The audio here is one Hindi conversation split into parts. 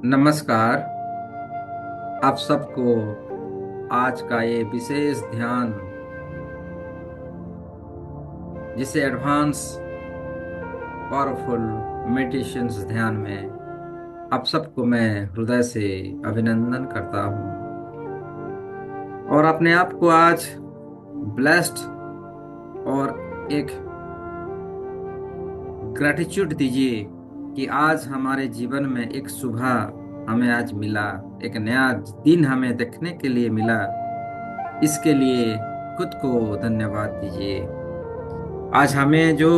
नमस्कार। आप सबको आज का ये विशेष ध्यान, जिसे एडवांस पावरफुल मेडिटेशंस ध्यान में आप सबको मैं हृदय से अभिनंदन करता हूँ। और अपने आप को आज ब्लेस्ड और एक ग्रेटिट्यूड दीजिए कि आज हमारे जीवन में एक सुबह हमें आज मिला, एक नया दिन हमें देखने के लिए मिला। इसके लिए खुद को धन्यवाद दीजिए। आज हमें जो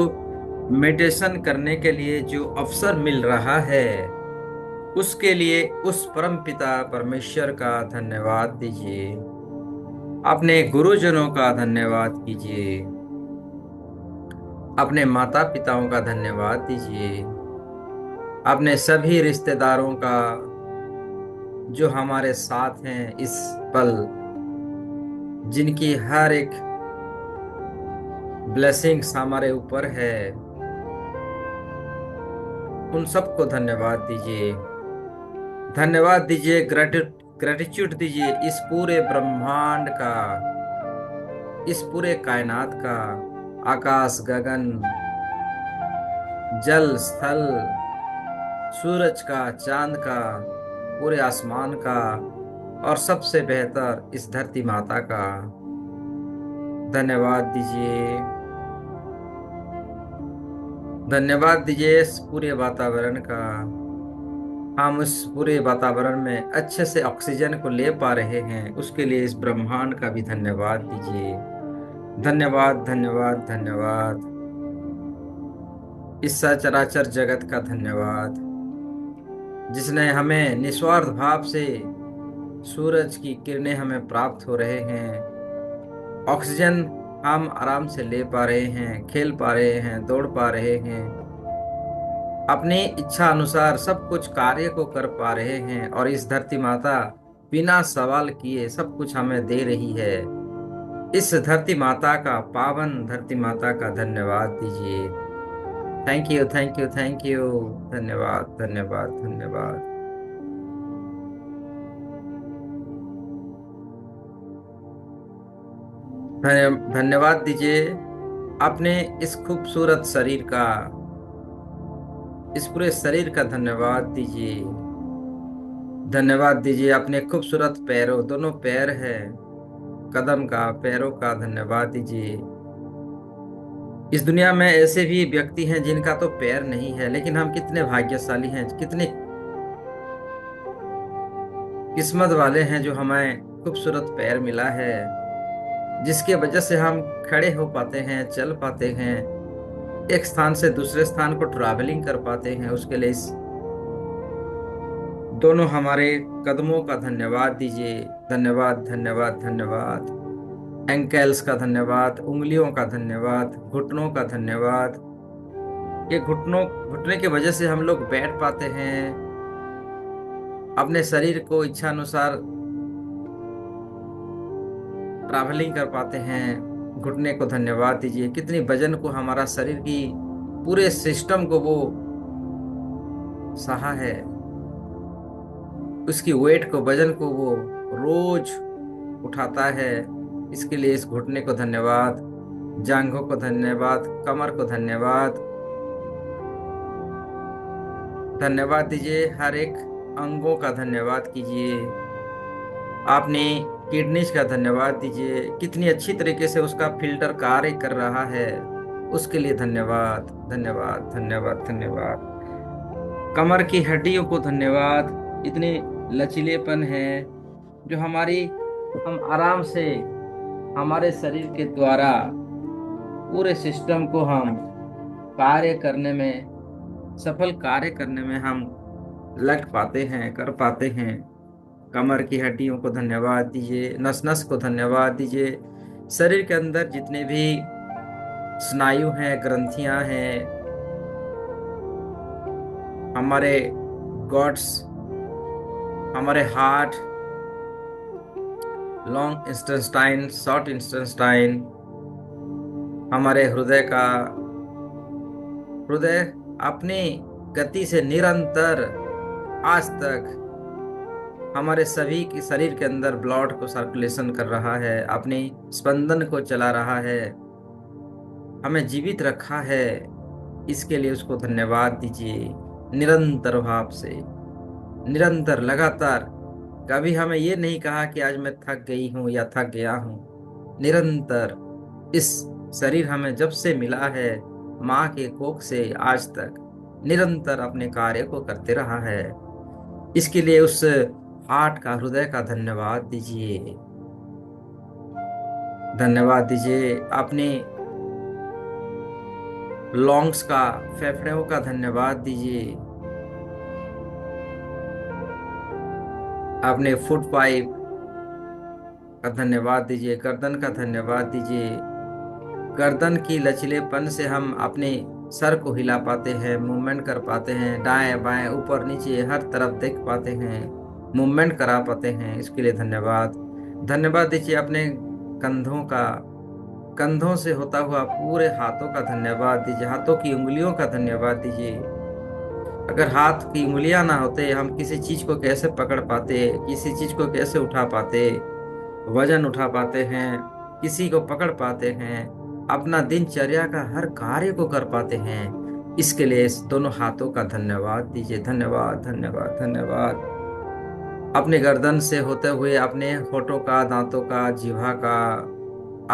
मेडिटेशन करने के लिए जो अवसर मिल रहा है, उसके लिए उस परम पिता परमेश्वर का धन्यवाद दीजिए। अपने गुरुजनों का धन्यवाद कीजिए। अपने माता पिताओं का धन्यवाद दीजिए। अपने सभी रिश्तेदारों का जो हमारे साथ हैं इस पल, जिनकी हर एक ब्लेसिंग्स हमारे ऊपर है, उन सबको धन्यवाद दीजिए। धन्यवाद दीजिए, ग्रेटिट्यूड दीजिए इस पूरे ब्रह्मांड का, इस पूरे कायनात का, आकाश गगन, जल स्थल, सूरज का, चांद का, पूरे आसमान का, और सबसे बेहतर इस धरती माता का धन्यवाद दीजिए। धन्यवाद दीजिए इस पूरे वातावरण का। हम उस पूरे वातावरण में अच्छे से ऑक्सीजन को ले पा रहे हैं, उसके लिए इस ब्रह्मांड का भी धन्यवाद दीजिए। धन्यवाद धन्यवाद धन्यवाद। इस सचराचर जगत का धन्यवाद, जिसने हमें निस्वार्थ भाव से सूरज की किरणें हमें प्राप्त हो रहे हैं, ऑक्सीजन हम आराम से ले पा रहे हैं, खेल पा रहे हैं, दौड़ पा रहे हैं, अपनी इच्छा अनुसार सब कुछ कार्य को कर पा रहे हैं। और इस धरती माता बिना सवाल किए सब कुछ हमें दे रही है। इस धरती माता का, पावन धरती माता का धन्यवाद दीजिए। Thank you thank you thank you. धन्यवाद धन्यवाद धन्यवाद। धन्यवाद दीजिए अपने इस खूबसूरत शरीर का, इस पूरे शरीर का धन्यवाद दीजिए। धन्यवाद दीजिए अपने खूबसूरत पैरों, दोनों पैर है, कदम का, पैरों का धन्यवाद दीजिए। इस दुनिया में ऐसे भी व्यक्ति हैं जिनका तो पैर नहीं है, लेकिन हम कितने भाग्यशाली हैं, कितने किस्मत वाले हैं जो हमें खूबसूरत पैर मिला है, जिसके वजह से हम खड़े हो पाते हैं, चल पाते हैं, एक स्थान से दूसरे स्थान को ट्रैवलिंग कर पाते हैं। उसके लिए इस दोनों हमारे कदमों का धन्यवाद दीजिए। धन्यवाद धन्यवाद धन्यवाद। एंकल्स का धन्यवाद, उंगलियों का धन्यवाद, घुटनों का धन्यवाद। ये घुटने की वजह से हम लोग बैठ पाते हैं, अपने शरीर को इच्छा अनुसार ट्रैवलिंग कर पाते हैं। घुटने को धन्यवाद दीजिए, कितनी वजन को हमारा शरीर की पूरे सिस्टम को वो सहा है, उसकी वेट को, वजन को वो रोज उठाता है। इसके लिए इस घुटने को धन्यवाद, जांघों को धन्यवाद, कमर को धन्यवाद। धन्यवाद दीजिए हर एक अंगों का धन्यवाद कीजिए। आपने किडनीज का धन्यवाद दीजिए, कितनी अच्छी तरीके से उसका फिल्टर कार्य कर रहा है, उसके लिए धन्यवाद धन्यवाद धन्यवाद धन्यवाद। कमर की हड्डियों को धन्यवाद, इतने लचीलेपन है जो हम आराम से हमारे शरीर के द्वारा पूरे सिस्टम को हम कार्य करने में, सफल कार्य करने में हम लग पाते हैं, कर पाते हैं। कमर की हड्डियों को धन्यवाद दीजिए, नस नस को धन्यवाद दीजिए। शरीर के अंदर जितने भी स्नायु हैं, ग्रंथियां हैं, हमारे गॉड्स, हमारे heart, long intestine, short intestine, हमारे हृदय अपनी गति से निरंतर आज तक हमारे सभी के शरीर के अंदर ब्लड को सर्कुलेशन कर रहा है, अपनी स्पंदन को चला रहा है, हमें जीवित रखा है। इसके लिए उसको धन्यवाद दीजिए निरंतर भाव से, निरंतर लगातार। कभी हमें ये नहीं कहा कि आज मैं थक गई हूं या थक गया हूं। निरंतर इस शरीर हमें जब से मिला है, माँ के कोख से आज तक निरंतर अपने कार्य को करते रहा है। इसके लिए उस हार्ट का, हृदय का धन्यवाद दीजिए। धन्यवाद दीजिए अपने लॉन्ग्स का, फेफड़ों का धन्यवाद दीजिए। अपने फुट पाइप का धन्यवाद दीजिए, गर्दन का धन्यवाद दीजिए। गर्दन की लचीलेपन से हम अपने सर को हिला पाते हैं, मूवमेंट कर पाते हैं, दाएं बाएं ऊपर नीचे हर तरफ देख पाते हैं, मूवमेंट करा पाते हैं। इसके लिए धन्यवाद। धन्यवाद दीजिए अपने कंधों का, कंधों से होता हुआ पूरे हाथों का धन्यवाद दीजिए, हाथों की उंगलियों का धन्यवाद दीजिए। अगर हाथ की उंगलियां ना होते, हम किसी चीज को कैसे पकड़ पाते, किसी चीज को कैसे उठा पाते, वजन उठा पाते हैं, किसी को पकड़ पाते हैं, अपना दिनचर्या का हर कार्य को कर पाते हैं। इसके लिए इस दोनों हाथों का धन्यवाद दीजिए। धन्यवाद धन्यवाद धन्यवाद। अपने गर्दन से होते हुए अपने होठों का, दांतों का, जीवा का,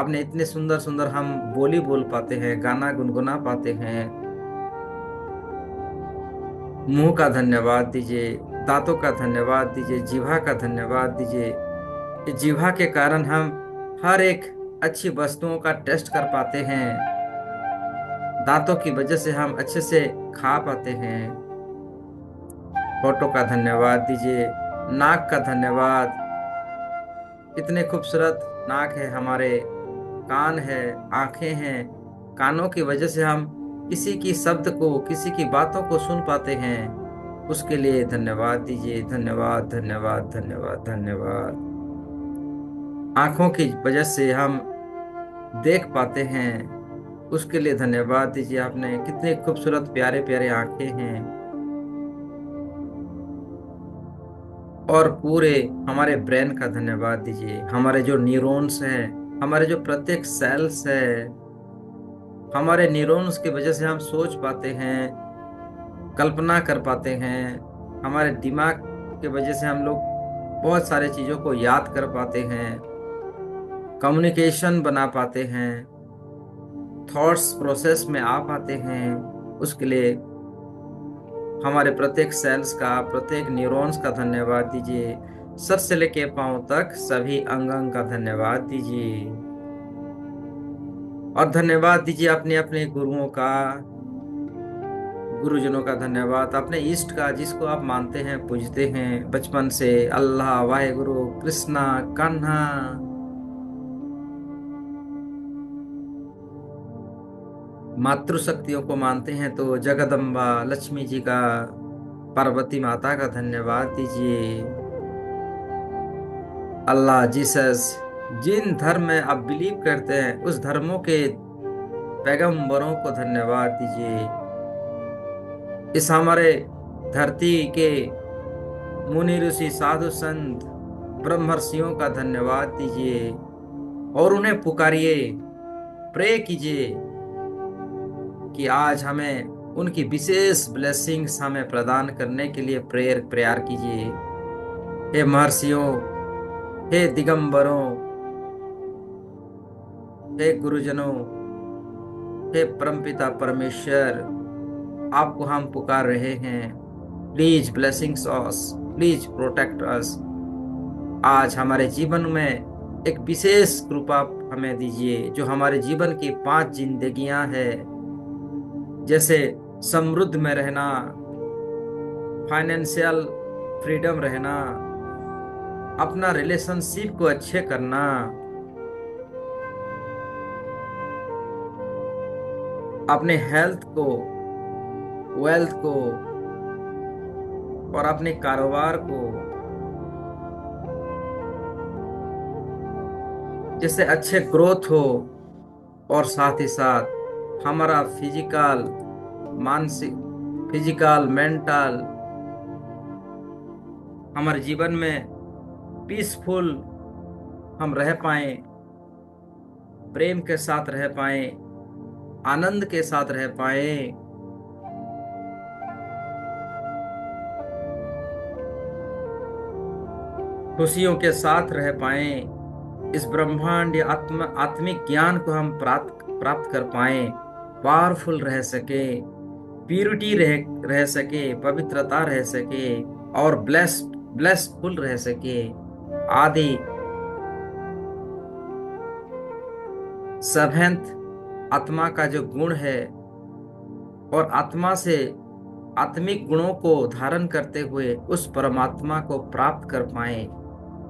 अपने इतने सुंदर सुंदर हम बोली बोल पाते हैं, गाना गुनगुना पाते हैं। मुंह का धन्यवाद दीजिए, दांतों का धन्यवाद दीजिए, जीवा का धन्यवाद दीजिए। इस जीवा के कारण हम हर एक अच्छी वस्तुओं का टेस्ट कर पाते हैं। दांतों की वजह से हम अच्छे से खा पाते हैं। होठों का धन्यवाद दीजिए, नाक का धन्यवाद। इतने खूबसूरत नाक है हमारे, कान है, आंखें हैं। कानों की वजह से हम किसी की शब्द को, किसी की बातों को सुन पाते हैं। उसके लिए धन्यवाद दीजिए। धन्यवाद धन्यवाद धन्यवाद धन्यवाद। आंखों की वजह से हम देख पाते हैं, उसके लिए धन्यवाद दीजिए। आपने कितने खूबसूरत प्यारे प्यारे आंखें हैं। और पूरे हमारे ब्रेन का धन्यवाद दीजिए। हमारे जो न्यूरॉन्स हैं, हमारे जो प्रत्येक सेल्स है, हमारे न्यूरॉन्स की वजह से हम सोच पाते हैं, कल्पना कर पाते हैं। हमारे दिमाग की वजह से हम लोग बहुत सारे चीजों को याद कर पाते हैं, कम्युनिकेशन बना पाते हैं, थॉट्स प्रोसेस में आ पाते हैं। उसके लिए हमारे प्रत्येक सेल्स का, प्रत्येक न्यूरॉन्स का धन्यवाद दीजिए। सर से लेके पांव तक सभी अंग अंग का धन्यवाद दीजिए। और धन्यवाद दीजिए अपने अपने गुरुओं का, गुरुजनों का धन्यवाद, अपने इष्ट का, जिसको आप मानते हैं, पूजते हैं बचपन से, अल्लाह, वाहेगुरु, कृष्णा, कान्हा। मातृशक्तियों को मानते हैं तो जगदम्बा, लक्ष्मी जी का, पार्वती माता का धन्यवाद दीजिए। अल्लाह, जीसस, जिन धर्म में आप बिलीव करते हैं उस धर्मों के पैगंबरों को धन्यवाद दीजिए। इस हमारे धरती के मुनि ऋषि, साधु संत, ब्रह्मर्षियों का धन्यवाद दीजिए। और उन्हें पुकारिए, प्रे कीजिए कि आज हमें उनकी विशेष ब्लेसिंग्स हमें प्रदान करने के लिए प्रेयर प्रेयर कीजिए। हे महर्षियों, हे दिगंबरों, हे गुरुजनों, हे परमपिता परमेश्वर, आपको हम पुकार रहे हैं। Please blessings us, please protect us. आज हमारे जीवन में एक विशेष कृपा हमें दीजिए, जो हमारे जीवन की 5 जिंदगियां हैं, जैसे समृद्ध में रहना, फाइनेंशियल फ्रीडम रहना, अपना रिलेशनशिप को अच्छे करना, अपने हेल्थ को, वेल्थ को और अपने कारोबार को जैसे अच्छे ग्रोथ हो। और साथ ही साथ हमारा फिजिकल, मानसिक, फिजिकल, मेंटल हमारे जीवन में पीसफुल हम रह पाए, प्रेम के साथ रह पाए, आनंद के साथ रह पाए। खुशियों के साथ रह पाए। इस ब्रह्मांड या आत्मिक ज्ञान को हम प्राप्त प्राप्त कर पाए, पावरफुल रह सके, प्यूरिटी रह सके, पवित्रता रह सके, और ब्लेसफुल रह सके, आदि सेवेंथ आत्मा का जो गुण है, और आत्मा से आत्मिक गुणों को धारण करते हुए उस परमात्मा को प्राप्त कर पाए,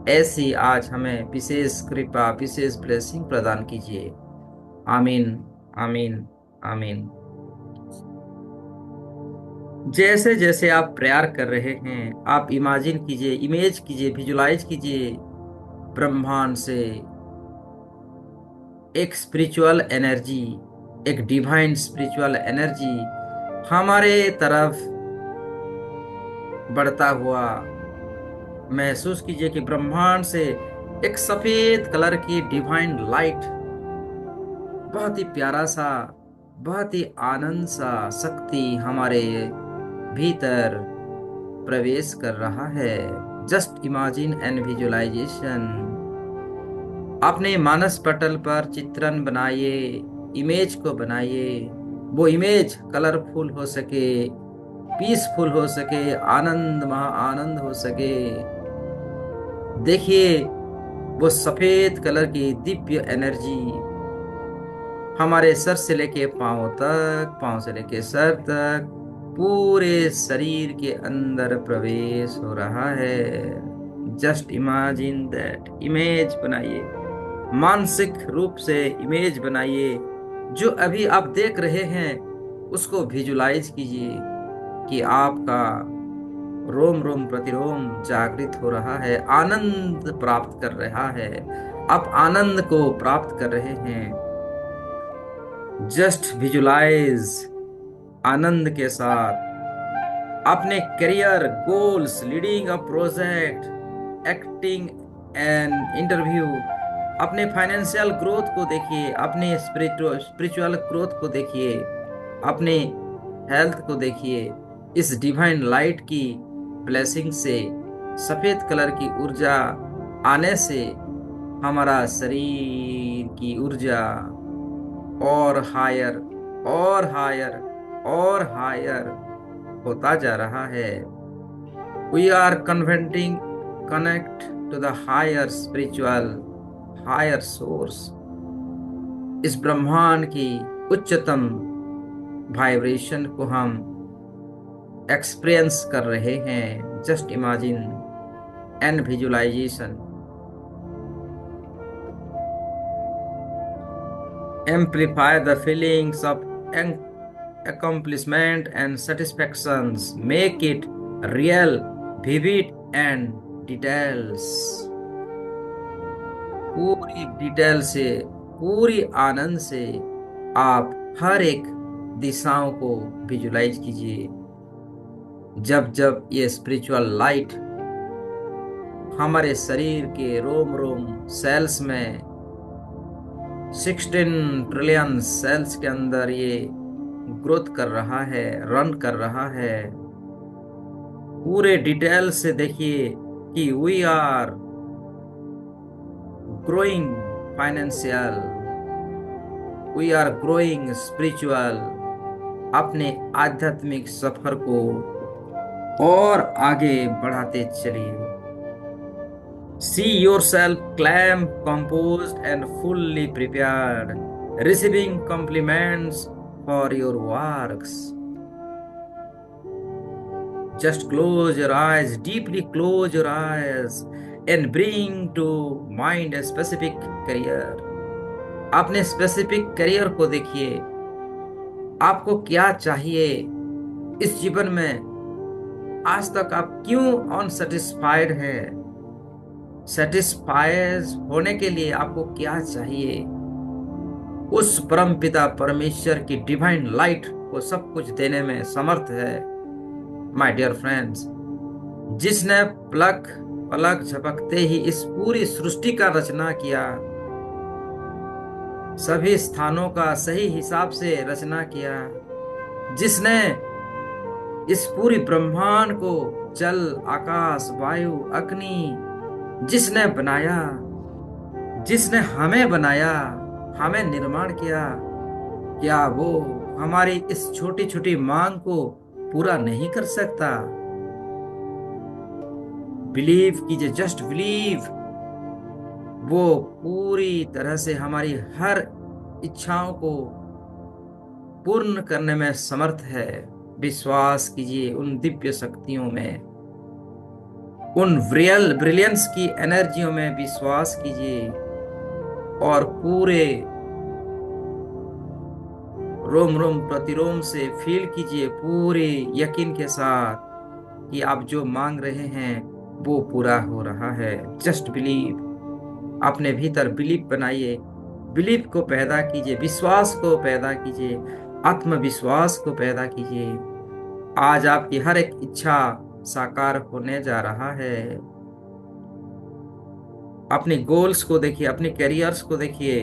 ऐसी आज हमें विशेष कृपा, विशेष ब्लेसिंग प्रदान कीजिए। आमीन, आमीन, आमीन। जैसे जैसे आप प्रेयर कर रहे हैं, आप इमेजिन कीजिए, इमेज कीजिए, विजुलाइज कीजिए, ब्रह्मांड से एक स्पिरिचुअल एनर्जी, एक डिवाइन स्पिरिचुअल एनर्जी हमारे तरफ बढ़ता हुआ महसूस कीजिए कि ब्रह्मांड से एक सफेद कलर की डिवाइन लाइट, बहुत ही प्यारा सा, बहुत ही आनंद सा शक्ति हमारे भीतर प्रवेश कर रहा है। Just imagine and visualisation. अपने मानस पटल पर चित्रण बनाइए, इमेज को बनाइए। वो इमेज कलरफुल हो सके, पीसफुल हो सके, आनंद महा आनंद हो सके। देखिए वो सफेद कलर की दिव्य एनर्जी हमारे सर से लेके पांव तक, पांव से लेके सर तक, पूरे शरीर के अंदर प्रवेश हो रहा है। जस्ट इमेजिन दैट, इमेज बनाइए, मानसिक रूप से इमेज बनाइए। जो अभी आप देख रहे हैं उसको विजुलाइज कीजिए कि आपका रोम रोम प्रतिरोम जागृत हो रहा है, आनंद प्राप्त कर रहा है, आप आनंद को प्राप्त कर रहे हैं। जस्ट विजुलाइज आनंद के साथ अपने career goals, leading a project, acting an interview, अपने फाइनेंशियल ग्रोथ को देखिए, अपने स्पिरिचुअल ग्रोथ को देखिए, अपने हेल्थ को देखिए। इस डिवाइन लाइट की ब्लेसिंग से, सफेद कलर की ऊर्जा आने से हमारा शरीर की ऊर्जा और हायर और हायर और हायर होता जा रहा है। We are connect to the higher spiritual, higher source. इस ब्रह्मांड की उच्चतम वाइब्रेशन को हम एक्सपीरियंस कर रहे हैं। Just imagine and visualisation. Amplify the feelings of accomplishment and satisfactions. Make it real, vivid and details. पूरी डिटेल से, पूरी आनंद से आप हर एक दिशाओं को विजुलाइज कीजिए। जब जब ये स्पिरिचुअल लाइट हमारे शरीर के रोम रोम सेल्स में, 16 ट्रिलियन सेल्स के अंदर ये ग्रोथ कर रहा है, रन कर रहा है, पूरे डिटेल से देखिए कि we are growing financial, we are growing spiritual. अपने आध्यात्मिक सफर को और आगे बढ़ाते चलिए। See yourself calm, composed and fully prepared, receiving compliments for your works. Just close your eyes, deeply close your eyes and bring to mind a specific career. अपने स्पेसिफिक करियर को देखिए, आपको क्या चाहिए इस जीवन में। आज तक आप क्यों अनसेटिस्फाइड हैं? सेटिस्फाइड होने के लिए आपको क्या चाहिए? उस परम पिता परमेश्वर की डिवाइन लाइट को सब कुछ देने में समर्थ है। माय डियर फ्रेंड्स, जिसने पलक पलक झपकते ही इस पूरी सृष्टि का रचना किया, सभी स्थानों का सही हिसाब से रचना किया, जिसने इस पूरी ब्रह्मांड को जल, आकाश, वायु, अग्नि जिसने बनाया, जिसने हमें बनाया, हमें निर्माण किया, क्या वो हमारी इस छोटी छोटी मांग को पूरा नहीं कर सकता? बिलीव कीजिए, जस्ट बिलीव। वो पूरी तरह से हमारी हर इच्छाओं को पूर्ण करने में समर्थ है। विश्वास कीजिए उन दिव्य शक्तियों में, उन रियल ब्रिलियंस की एनर्जियों में विश्वास कीजिए और पूरे रोम रोम प्रतिरोम से फील कीजिए, पूरे यकीन के साथ कि आप जो मांग रहे हैं वो पूरा हो रहा है। Just believe. अपने भीतर बिलीव बनाइए, बिलीव को पैदा कीजिए, विश्वास को पैदा कीजिए, आत्मविश्वास को पैदा कीजिए। आज आपकी हर एक इच्छा साकार होने जा रहा है। अपने गोल्स को देखिए, अपने कैरियर्स को देखिए।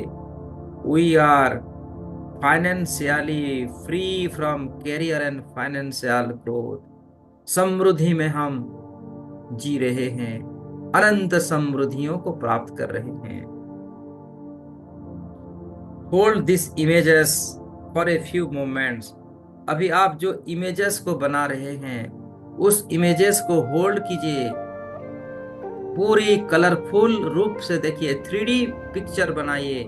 We are financially free from career and financial growth. समृद्धि में हम जी रहे हैं, अनंत समृद्धियों को प्राप्त कर रहे हैं। Hold this images for a few moments. अभी आप जो इमेजेस को बना रहे हैं, उस इमेजेस को होल्ड कीजिए, पूरी कलरफुल रूप से देखिए, 3D पिक्चर बनाइए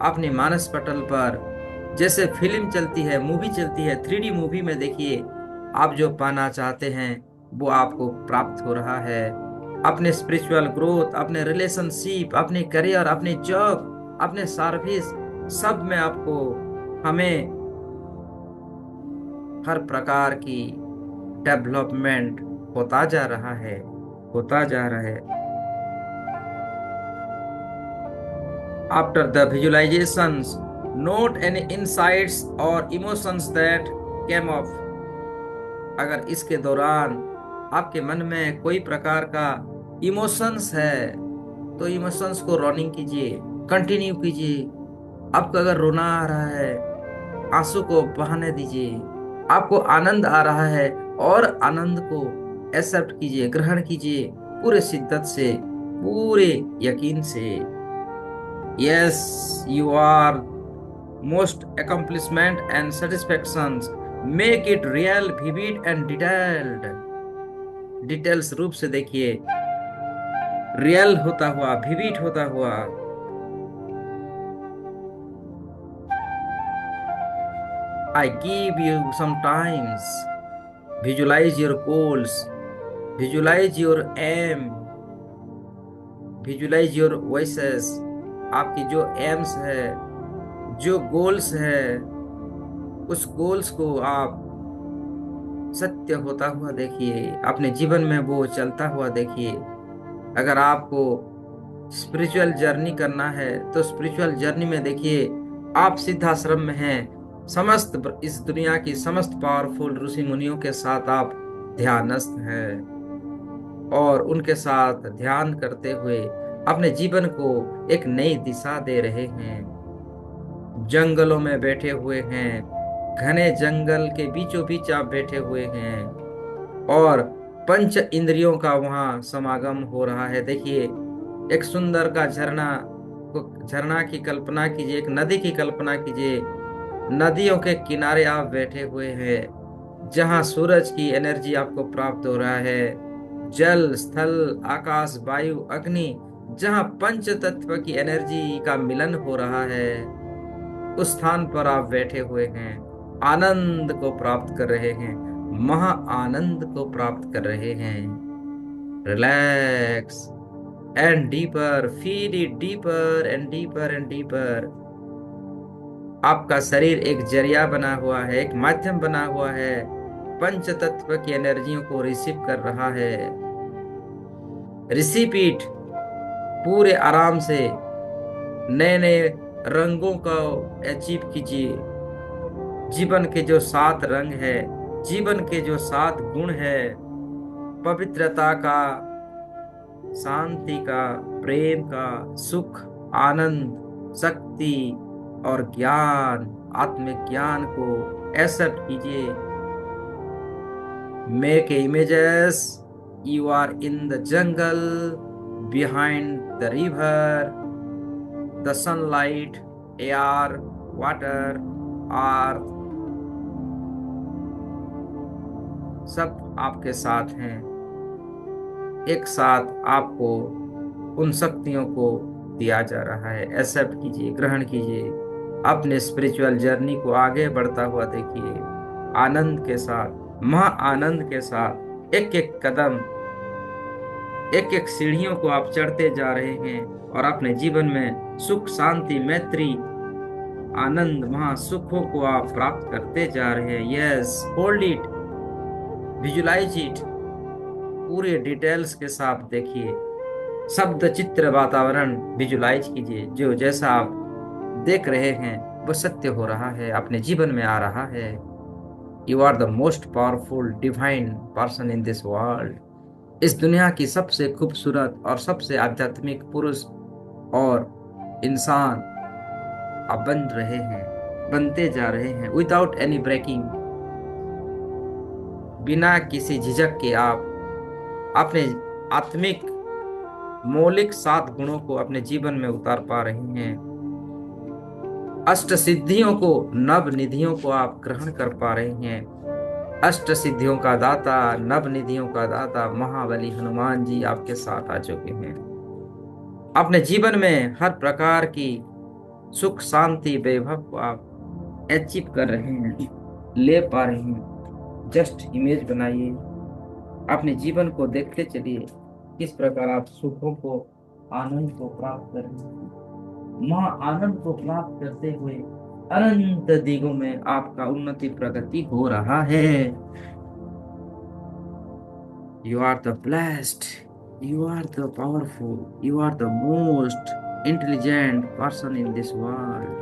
अपने मानस पटल पर। जैसे फिल्म चलती है, मूवी चलती है, 3D मूवी में देखिए, आप जो पाना चाहते हैं वो आपको प्राप्त हो रहा है। अपने स्पिरिचुअल ग्रोथ, अपने रिलेशनशिप, अपने करियर, अपने जॉब, अपने सर्विस, सब में आपको हमें हर प्रकार की डेवलपमेंट होता जा रहा है, होता जा रहा है। After the visualisations, note any insights और इमोशंस दैट केम ऑफ। अगर इसके दौरान आपके मन में कोई प्रकार का इमोशंस है तो इमोशंस को रनिंग कीजिए, कंटिन्यू कीजिए। आपको अगर रोना आ रहा है, आंसू को बहाने दीजिए। आपको आनंद आ रहा है और आनंद को एक्सेप्ट कीजिए, ग्रहण कीजिए पूरे शिद्दत से, पूरे यकीन से। Yes, you are most accomplishment and satisfactions, make it real, vivid and detailed। Details रूप से देखिए, रियल होता हुआ, vivid होता हुआ। I give you some times, visualize your goals, visualize your aim, visualize your voices। आपकी जो एम्स है, जो गोल्स है, उस गोल्स को आप सत्य होता हुआ देखिए, अपने जीवन में वो चलता हुआ देखिए। अगर आपको स्पिरिचुअल जर्नी करना है तो स्पिरिचुअल जर्नी में देखिए, आप सिद्धाश्रम में हैं, समस्त इस दुनिया की समस्त पावरफुल ऋषि मुनियों के साथ आप ध्यानस्थ हैं और उनके साथ ध्यान करते हुए अपने जीवन को एक नई दिशा दे रहे हैं। जंगलों में बैठे हुए हैं, घने जंगल के बीचों बीच आप बैठे हुए हैं और पंच इंद्रियों का वहां समागम हो रहा है। देखिए, एक सुंदर का झरना की कल्पना कीजिए, एक नदी की कल्पना कीजिए। नदियों के किनारे आप बैठे हुए हैं, जहां सूरज की एनर्जी आपको प्राप्त हो रहा है। जल, स्थल, आकाश, वायु, अग्नि, जहां पंच तत्व की एनर्जी का मिलन हो रहा है, उस स्थान पर आप बैठे हुए हैं, आनंद को प्राप्त कर रहे हैं, महा आनंद को प्राप्त कर रहे हैं। Relax and deeper, feel it deeper and deeper and deeper. आपका शरीर एक जरिया बना हुआ है, एक माध्यम बना हुआ है, पंच तत्व की एनर्जियों को रिसीव कर रहा है। रिसीव इट पूरे आराम से, नए नए रंगों को अचीव कीजिए। जीवन के जो 7 रंग है, जीवन के जो 7 गुण है, पवित्रता का, शांति का, प्रेम का, सुख, आनंद, शक्ति और ज्ञान, आत्मिक ज्ञान को एक्सेप्ट कीजिए। Make images, you are in the jungle, behind the river, the sunlight, air, water, earth, सब आपके साथ हैं। एक साथ आपको उन शक्तियों को दिया जा रहा है। एक्सेप्ट कीजिए, ग्रहण कीजिए। अपने स्पिरिचुअल जर्नी को आगे बढ़ता हुआ देखिए, आनंद के साथ, महा आनंद के साथ। एक एक कदम, एक एक सीढ़ियों को आप चढ़ते जा रहे हैं और अपने जीवन में सुख, शांति, मैत्री, आनंद, महा सुखों को आप प्राप्त करते जा रहे हैं। Yes, hold it, visualise it, पूरे डिटेल्स के साथ देखिए। शब्द, चित्र, वातावरण विजुलाइज कीजिए। जो जैसा आप देख रहे हैं वो सत्य हो रहा है, अपने जीवन में आ रहा है। You are the most powerful divine person in this world. इस दुनिया की सबसे खूबसूरत और सबसे आध्यात्मिक पुरुष और इंसान आप बन रहे हैं, बनते जा रहे हैं, विदाउट एनी ब्रेकिंग। बिना किसी झिझक के आप अपने आत्मिक मौलिक 7 गुणों को अपने जीवन में उतार पा रहे हैं। अष्ट सिद्धियों को, नव निधियों को आप ग्रहण कर पा रहे हैं। अष्ट सिद्धियों का दाता, नव निधियों का दाता महाबली हनुमान जी आपके साथ आ चुके हैं। अपने जीवन में हर प्रकार की सुख, शांति, वैभव को आप अचीव कर रहे हैं, ले पा रहे हैं। जस्ट इमेज बनाइए, अपने जीवन को देखते चलिए किस प्रकार आप सुखों को, आनंद को प्राप्त कर रहे हैं। महा आनंद को प्राप्त करते हुए अनंत दिगों में आपका उन्नति, प्रगति हो रहा है। You are the blessed, you are the powerful, you are the most intelligent person in this world.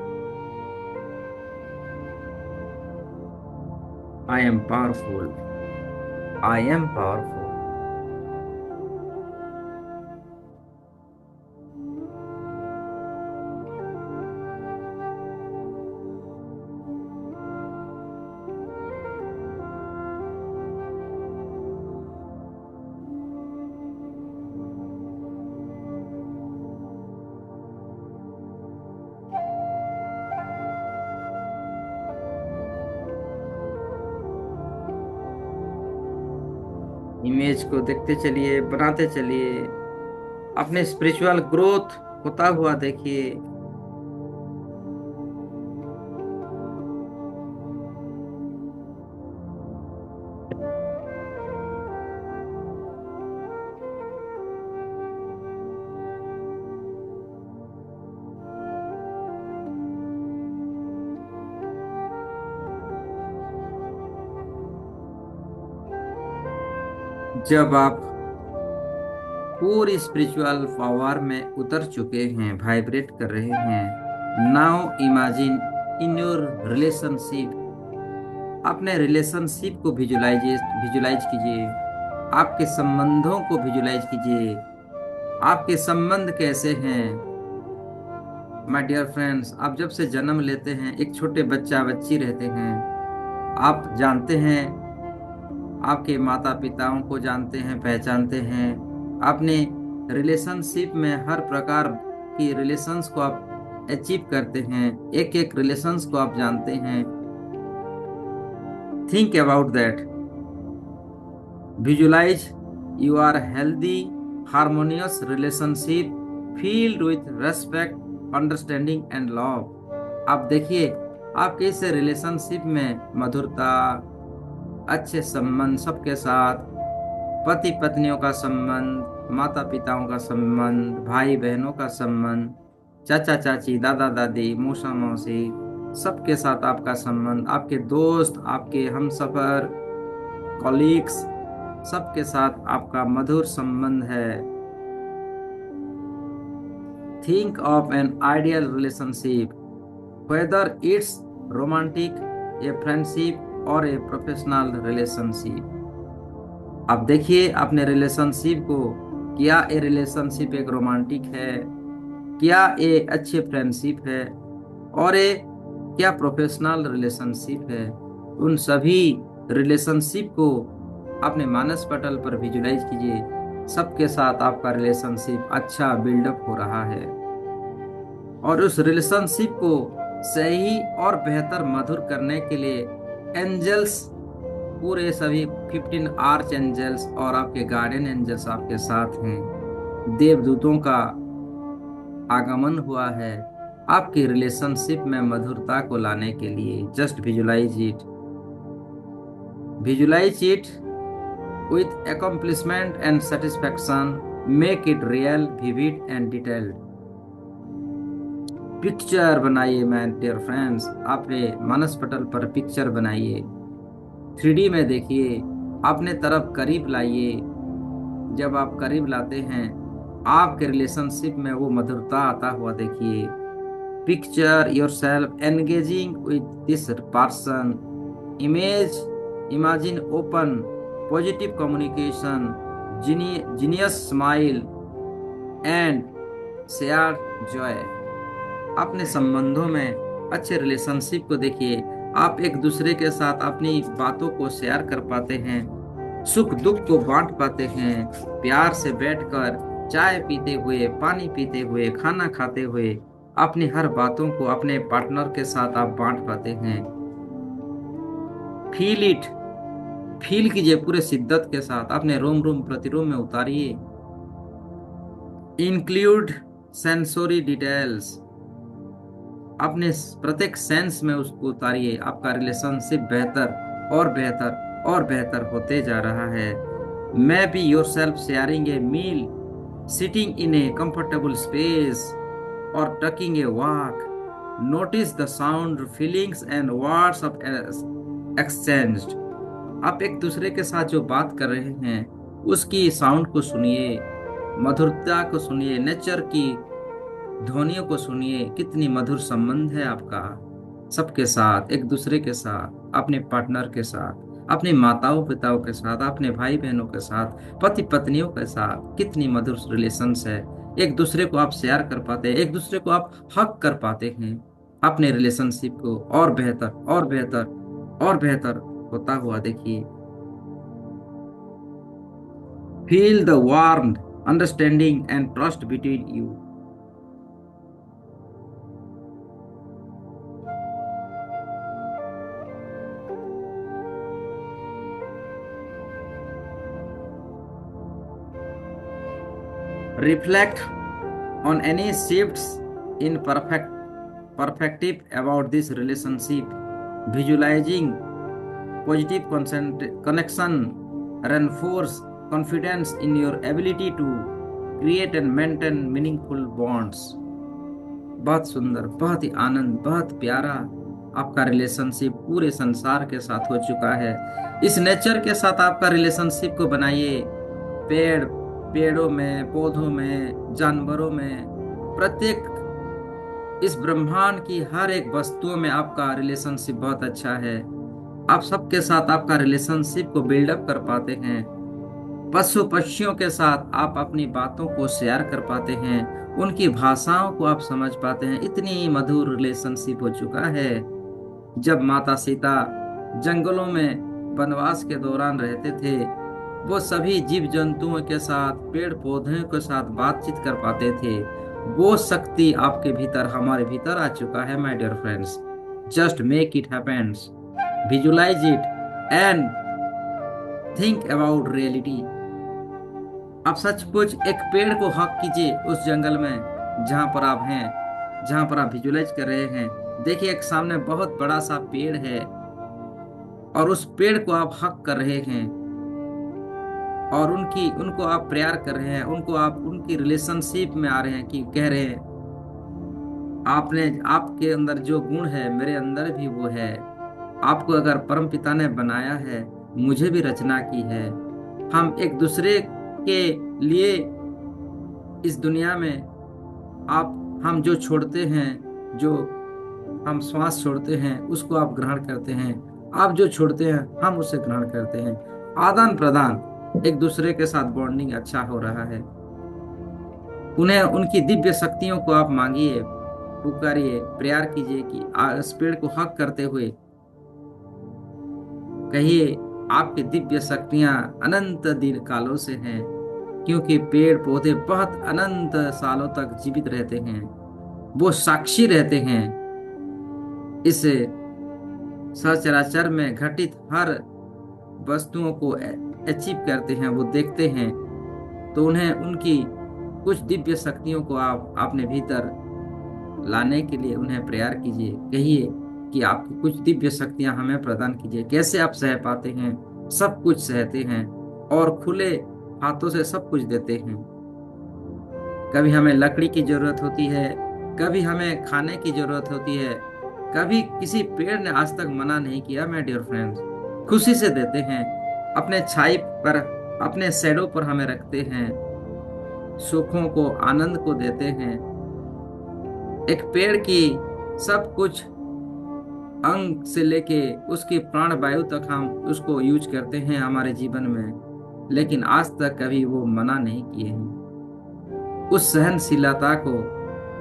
I am powerful, I am powerful. Image को देखते चलिए, बनाते चलिए, अपने स्पिरिचुअल ग्रोथ होता हुआ देखिए। जब आप पूरी स्पिरिचुअल पावर में उतर चुके हैं, वाइब्रेट कर रहे हैं, now imagine in your relationship. अपने रिलेशनशिप को विजुलाइज कीजिए, आपके संबंधों को विजुलाइज कीजिए। आपके संबंध कैसे हैं? माय डियर फ्रेंड्स, आप जब से जन्म लेते हैं, एक छोटे बच्चा बच्ची रहते हैं, आप जानते हैं, आपके माता पिताओं को जानते हैं, पहचानते हैं। अपने रिलेशनशिप में हर प्रकार की रिलेशंस को आप अचीव करते हैं, एक एक रिलेशंस को आप जानते हैं। Think about that, visualise you are healthy, harmonious relationship filled with respect, understanding and love. आप देखिए, आपके इस रिलेशनशिप में मधुरता, अच्छे संबंध सबके साथ, पति पत्नियों का संबंध, माता पिताओं का संबंध, भाई बहनों का संबंध, चाचा चाची, दादा दादी, मौसा मौसी, सबके साथ आपका संबंध, आपके दोस्त, आपके हमसफर, कॉलीग्स, सबके साथ आपका मधुर संबंध है। Think of an ideal relationship, whether it's romantic, a friendship और ए प्रोफेशनल रिलेशनशिप। अब देखिए अपने रिलेशनशिप को, क्या ये रिलेशनशिप एक रोमांटिक है, क्या ये अच्छे फ्रेंडशिप है, और ये क्या प्रोफेशनल रिलेशनशिप है। उन सभी रिलेशनशिप को अपने मानस पटल पर विजुलाइज कीजिए। सबके साथ आपका रिलेशनशिप अच्छा बिल्डअप हो रहा है, और उस रिलेशनशिप को सही और बेहतर मधुर करने के लिए एंजल्स, पूरे सभी 15 आर्च एंजल्स और आपके गार्डियन एंजल्स आपके साथ हैं। देवदूतों का आगमन हुआ है आपकी रिलेशनशिप में मधुरता को लाने के लिए। Just visualise it with accomplishment and satisfaction. Make it real, vivid and detailed. Picture बनाइए माय डियर फ्रेंड्स, अपने मानस पटल पर पिक्चर बनाइए, 3D में देखिए, अपने तरफ करीब लाइए। जब आप करीब लाते हैं, आपके रिलेशनशिप में वो मधुरता आता हुआ देखिए। Picture yourself engaging with this person. Imagine open positive communication, genius smile and share Joy. अपने संबंधों में अच्छे रिलेशनशिप को देखिए। आप एक दूसरे के साथ अपनी बातों को शेयर कर पाते हैं, सुख दुख को बांट पाते हैं, प्यार से बैठकर चाय पीते हुए, पानी पीते हुए, खाना खाते हुए अपनी हर बातों को अपने पार्टनर के साथ आप बांट पाते हैं। फील इट, फील कीजिए पूरे शिद्दत के साथ, अपने रोम रोम प्रतिरोम में उतारिए। इंक्लूड सेंसोरी डिटेल्स, अपने प्रत्येक सेंस में उसको उतारिए। आपका रिलेशनशिप बेहतर और बेहतर और बेहतर होते जा रहा है। May be your self sharing a meal, sitting in a comfortable space और taking a walk. Notice the sound, feelings and words of exchanged. आप एक दूसरे के साथ जो बात कर रहे हैं उसकी साउंड को सुनिए, मधुरता को सुनिए, नेचर की ध्वनियों को सुनिए। कितनी मधुर संबंध है आपका सबके साथ, एक दूसरे के साथ, अपने पार्टनर के साथ, अपने माताओं पिताओं के साथ, अपने भाई बहनों के साथ, पति पत्नियों के साथ। कितनी मधुर रिलेशंस है। एक दूसरे को आप शेयर कर पाते हैं, एक दूसरे को आप हक कर पाते हैं। अपने रिलेशनशिप को और बेहतर और बेहतर और बेहतर होता हुआ देखिए। Feel the warm understanding and trust between you. Reflect on any shifts in perspective about this relationship. Visualizing positive connection reinforce confidence in your ability to create and maintain meaningful bonds. बहुत सुंदर, बहुत ही आनंद, बहुत प्यारा आपका रिलेशनशिप पूरे संसार के साथ हो चुका है। इस नेचर के साथ आपका रिलेशनशिप को बनाइए। पेड़ों में, पौधों में, जानवरों में, प्रत्येक इस ब्रह्मांड की हर एक वस्तुओं में आपका रिलेशनशिप बहुत अच्छा है। आप सबके साथ आपका रिलेशनशिप को बिल्डअप कर पाते हैं। पशु पक्षियों के साथ आप अपनी बातों को शेयर कर पाते हैं, उनकी भाषाओं को आप समझ पाते हैं। इतनी मधुर रिलेशनशिप हो चुका है। जब माता सीता जंगलों में वनवास के दौरान रहते थे, वो सभी जीव जंतुओं के साथ, पेड़ पौधों के साथ बातचीत कर पाते थे। वो शक्ति आपके भीतर, हमारे भीतर आ चुका है my dear friends. Just make it happens, visualise it and think about reality. आप सचमुच एक पेड़ को हक कीजिए उस जंगल में जहां पर आप हैं, जहां पर आप विजुलाइज कर रहे हैं। देखिए एक सामने बहुत बड़ा सा पेड़ है और उस पेड़ को आप हक कर रहे हैं और उनको आप प्यार कर रहे हैं, उनको आप उनकी रिलेशनशिप में आ रहे हैं कि कह रहे हैं आपके अंदर जो गुण है मेरे अंदर भी वो है। आपको अगर परम पिता ने बनाया है, मुझे भी रचना की है। हम एक दूसरे के लिए इस दुनिया में हम जो छोड़ते हैं, जो हम श्वास छोड़ते हैं उसको आप ग्रहण करते हैं, आप जो छोड़ते हैं हम उसे ग्रहण करते हैं। आदान प्रदान, एक दूसरे के साथ बॉन्डिंग अच्छा हो रहा है। उन्हें उनकी दिव्य शक्तियों को आप मांगिए, पुकारिए, प्यार कीजिए कि इस पेड़ को हक करते हुए कहिए आपकी दिव्य शक्तियां अनंत दीर्घ कालों से हैं, क्योंकि पेड़ पौधे बहुत अनंत सालों तक जीवित रहते हैं। वो साक्षी रहते हैं इस सचराचर में घटित हर वस्तुओं को अचीव करते हैं, वो देखते हैं। तो उन्हें उनकी कुछ दिव्य शक्तियों को आप अपने भीतर लाने के लिए उन्हें प्रेयर कीजिए। कहिए कि आपकी कुछ दिव्य शक्तियां हमें प्रदान कीजिए। कैसे आप सह पाते हैं? सब कुछ सहते हैं और खुले हाथों से सब कुछ देते हैं। कभी हमें लकड़ी की जरूरत होती है, कभी हमें खाने की जरूरत होती है, कभी किसी पेड़ ने आज तक मना नहीं किया। माय डियर फ्रेंड्स, खुशी से देते हैं, अपने छाई पर, अपने शैडो पर हमें रखते हैं, सुखों को, आनंद को देते हैं। एक पेड़ की सब कुछ अंग से लेके उसकी प्राण वायु तक हम उसको यूज करते हैं हमारे जीवन में, लेकिन आज तक कभी वो मना नहीं किए हैं। उस सहनशीलता को,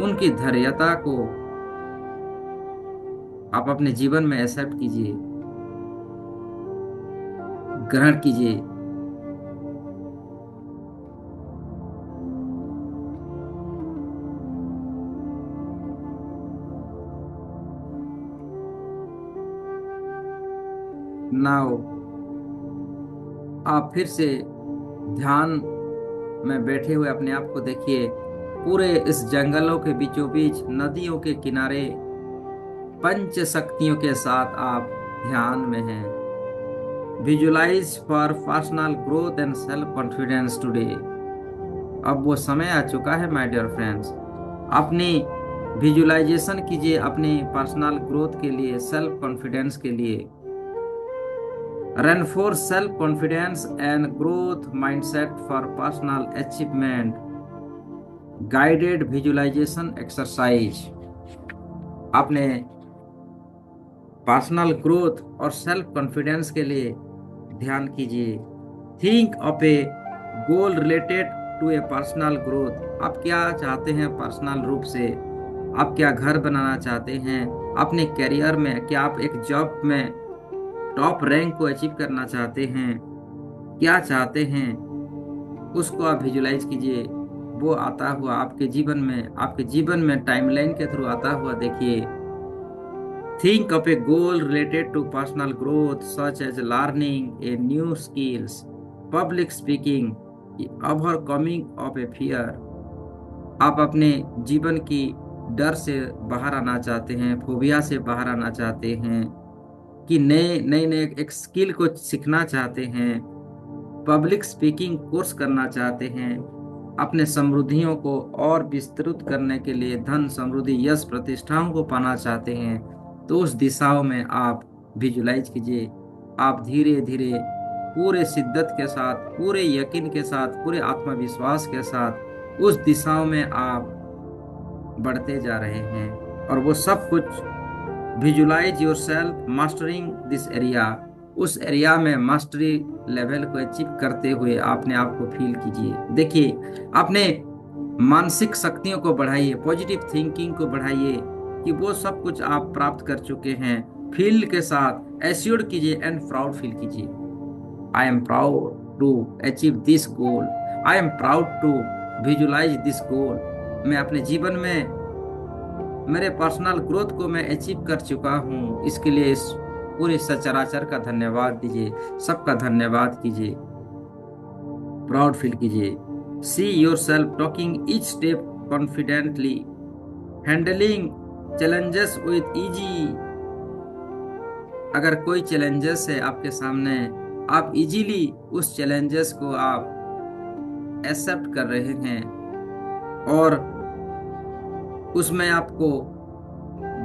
उनकी धैर्यता को आप अपने जीवन में एक्सेप्ट कीजिए, ग्रहण कीजिए। नाउ आप फिर से ध्यान में बैठे हुए अपने आप को देखिए। पूरे इस जंगलों के बीचों बीच, नदियों के किनारे, पंच शक्तियों के साथ आप ध्यान में हैं। Visualise for personal growth and self confidence today. अब वो समय आ चुका है माय डियर फ्रेंड्स। अपनी विजुलाइजेशन कीजिए अपनी पर्सनल ग्रोथ के लिए, सेल्फ कॉन्फिडेंस के लिए। Reinforce self-confidence and growth mindset for personal achievement. Guided visualization exercise. अपने पर्सनल ग्रोथ और सेल्फ कॉन्फिडेंस के लिए ध्यान कीजिए। Think of a goal related to a personal growth. आप क्या चाहते हैं पर्सनल रूप से? आप क्या घर बनाना चाहते हैं अपने करियर में? क्या आप एक जॉब में टॉप रैंक को अचीव करना चाहते हैं? क्या चाहते हैं उसको आप विजुलाइज कीजिए। वो आता हुआ आपके जीवन में टाइमलाइन के थ्रू आता हुआ देखिए। Think of a goal related to personal growth such as learning a new skills, public speaking, overcoming of a fear. आप अपने जीवन की डर से बाहर आना चाहते हैं, फोबिया से बाहर आना चाहते हैं, कि नए नए नए एक स्किल को सीखना चाहते हैं, पब्लिक स्पीकिंग कोर्स करना चाहते हैं, अपने समृद्धियों को और विस्तृत करने के लिए धन, समृद्धि, यश, प्रतिष्ठाओं को पाना चाहते हैं, तो उस दिशाओं में आप विजुलाइज कीजिए। आप धीरे धीरे पूरे शिद्दत के साथ, पूरे यकीन के साथ, पूरे आत्मविश्वास के साथ उस दिशाओं में आप बढ़ते जा रहे हैं। और वो सब कुछ visualise yourself mastering this area. उस एरिया में मास्टरी लेवल को अचीव करते हुए अपने आप को फील कीजिए। देखिए, अपने मानसिक शक्तियों को बढ़ाइए, पॉजिटिव थिंकिंग को बढ़ाइए कि वो सब कुछ आप प्राप्त कर चुके हैं। फील के साथ एश्योर्ड कीजिए एंड प्राउड फील कीजिए। I am proud to achieve this goal, I am proud to visualise this goal. मैं अपने जीवन में मेरे पर्सनल ग्रोथ को मैं अचीव कर चुका हूँ। इसके लिए इस पूरे सचराचर का धन्यवाद दीजिए, सबका धन्यवाद कीजिए, प्राउड फील कीजिए। See your self talking each step confidently, handling challenges with easy. अगर कोई चैलेंजेस है आपके सामने, आप इजीली उस चैलेंजेस को आप एक्सेप्ट कर रहे हैं और उसमें आपको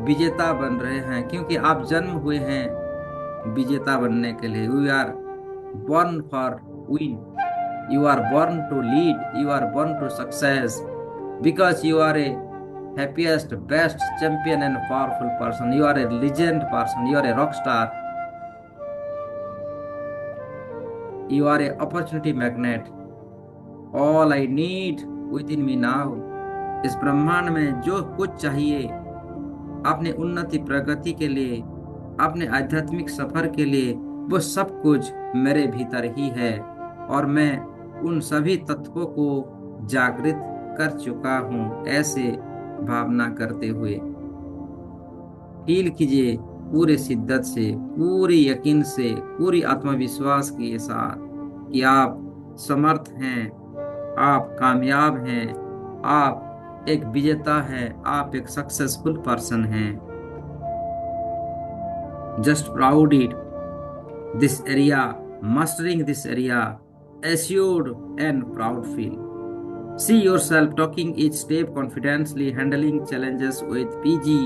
विजेता बन रहे हैं, क्योंकि आप जन्म हुए हैं विजेता बनने के लिए। You are born for win, you are born to lead, you are born to success, because you are a happiest, best, champion and powerful person. You are a legend person, you are a rock star. You are a opportunity magnet, all I need within me now. इस ब्रह्मांड में जो कुछ चाहिए अपने उन्नति प्रगति के लिए, अपने आध्यात्मिक सफर के लिए, वो सब कुछ मेरे भीतर ही है। और मैं उन सभी तत्वों को जागृत कर चुका हूँ। ऐसे भावना करते हुए फील कीजिए पूरे शिद्दत से, पूरी यकीन से, पूरी आत्मविश्वास के साथ कि आप समर्थ हैं, आप कामयाब हैं, आप एक विजेता हैं, आप एक सक्सेसफुल पर्सन हैं। Just proud it this area, mastering this area, assured and proud feel. See yourself talking each step confidently, handling challenges with PG.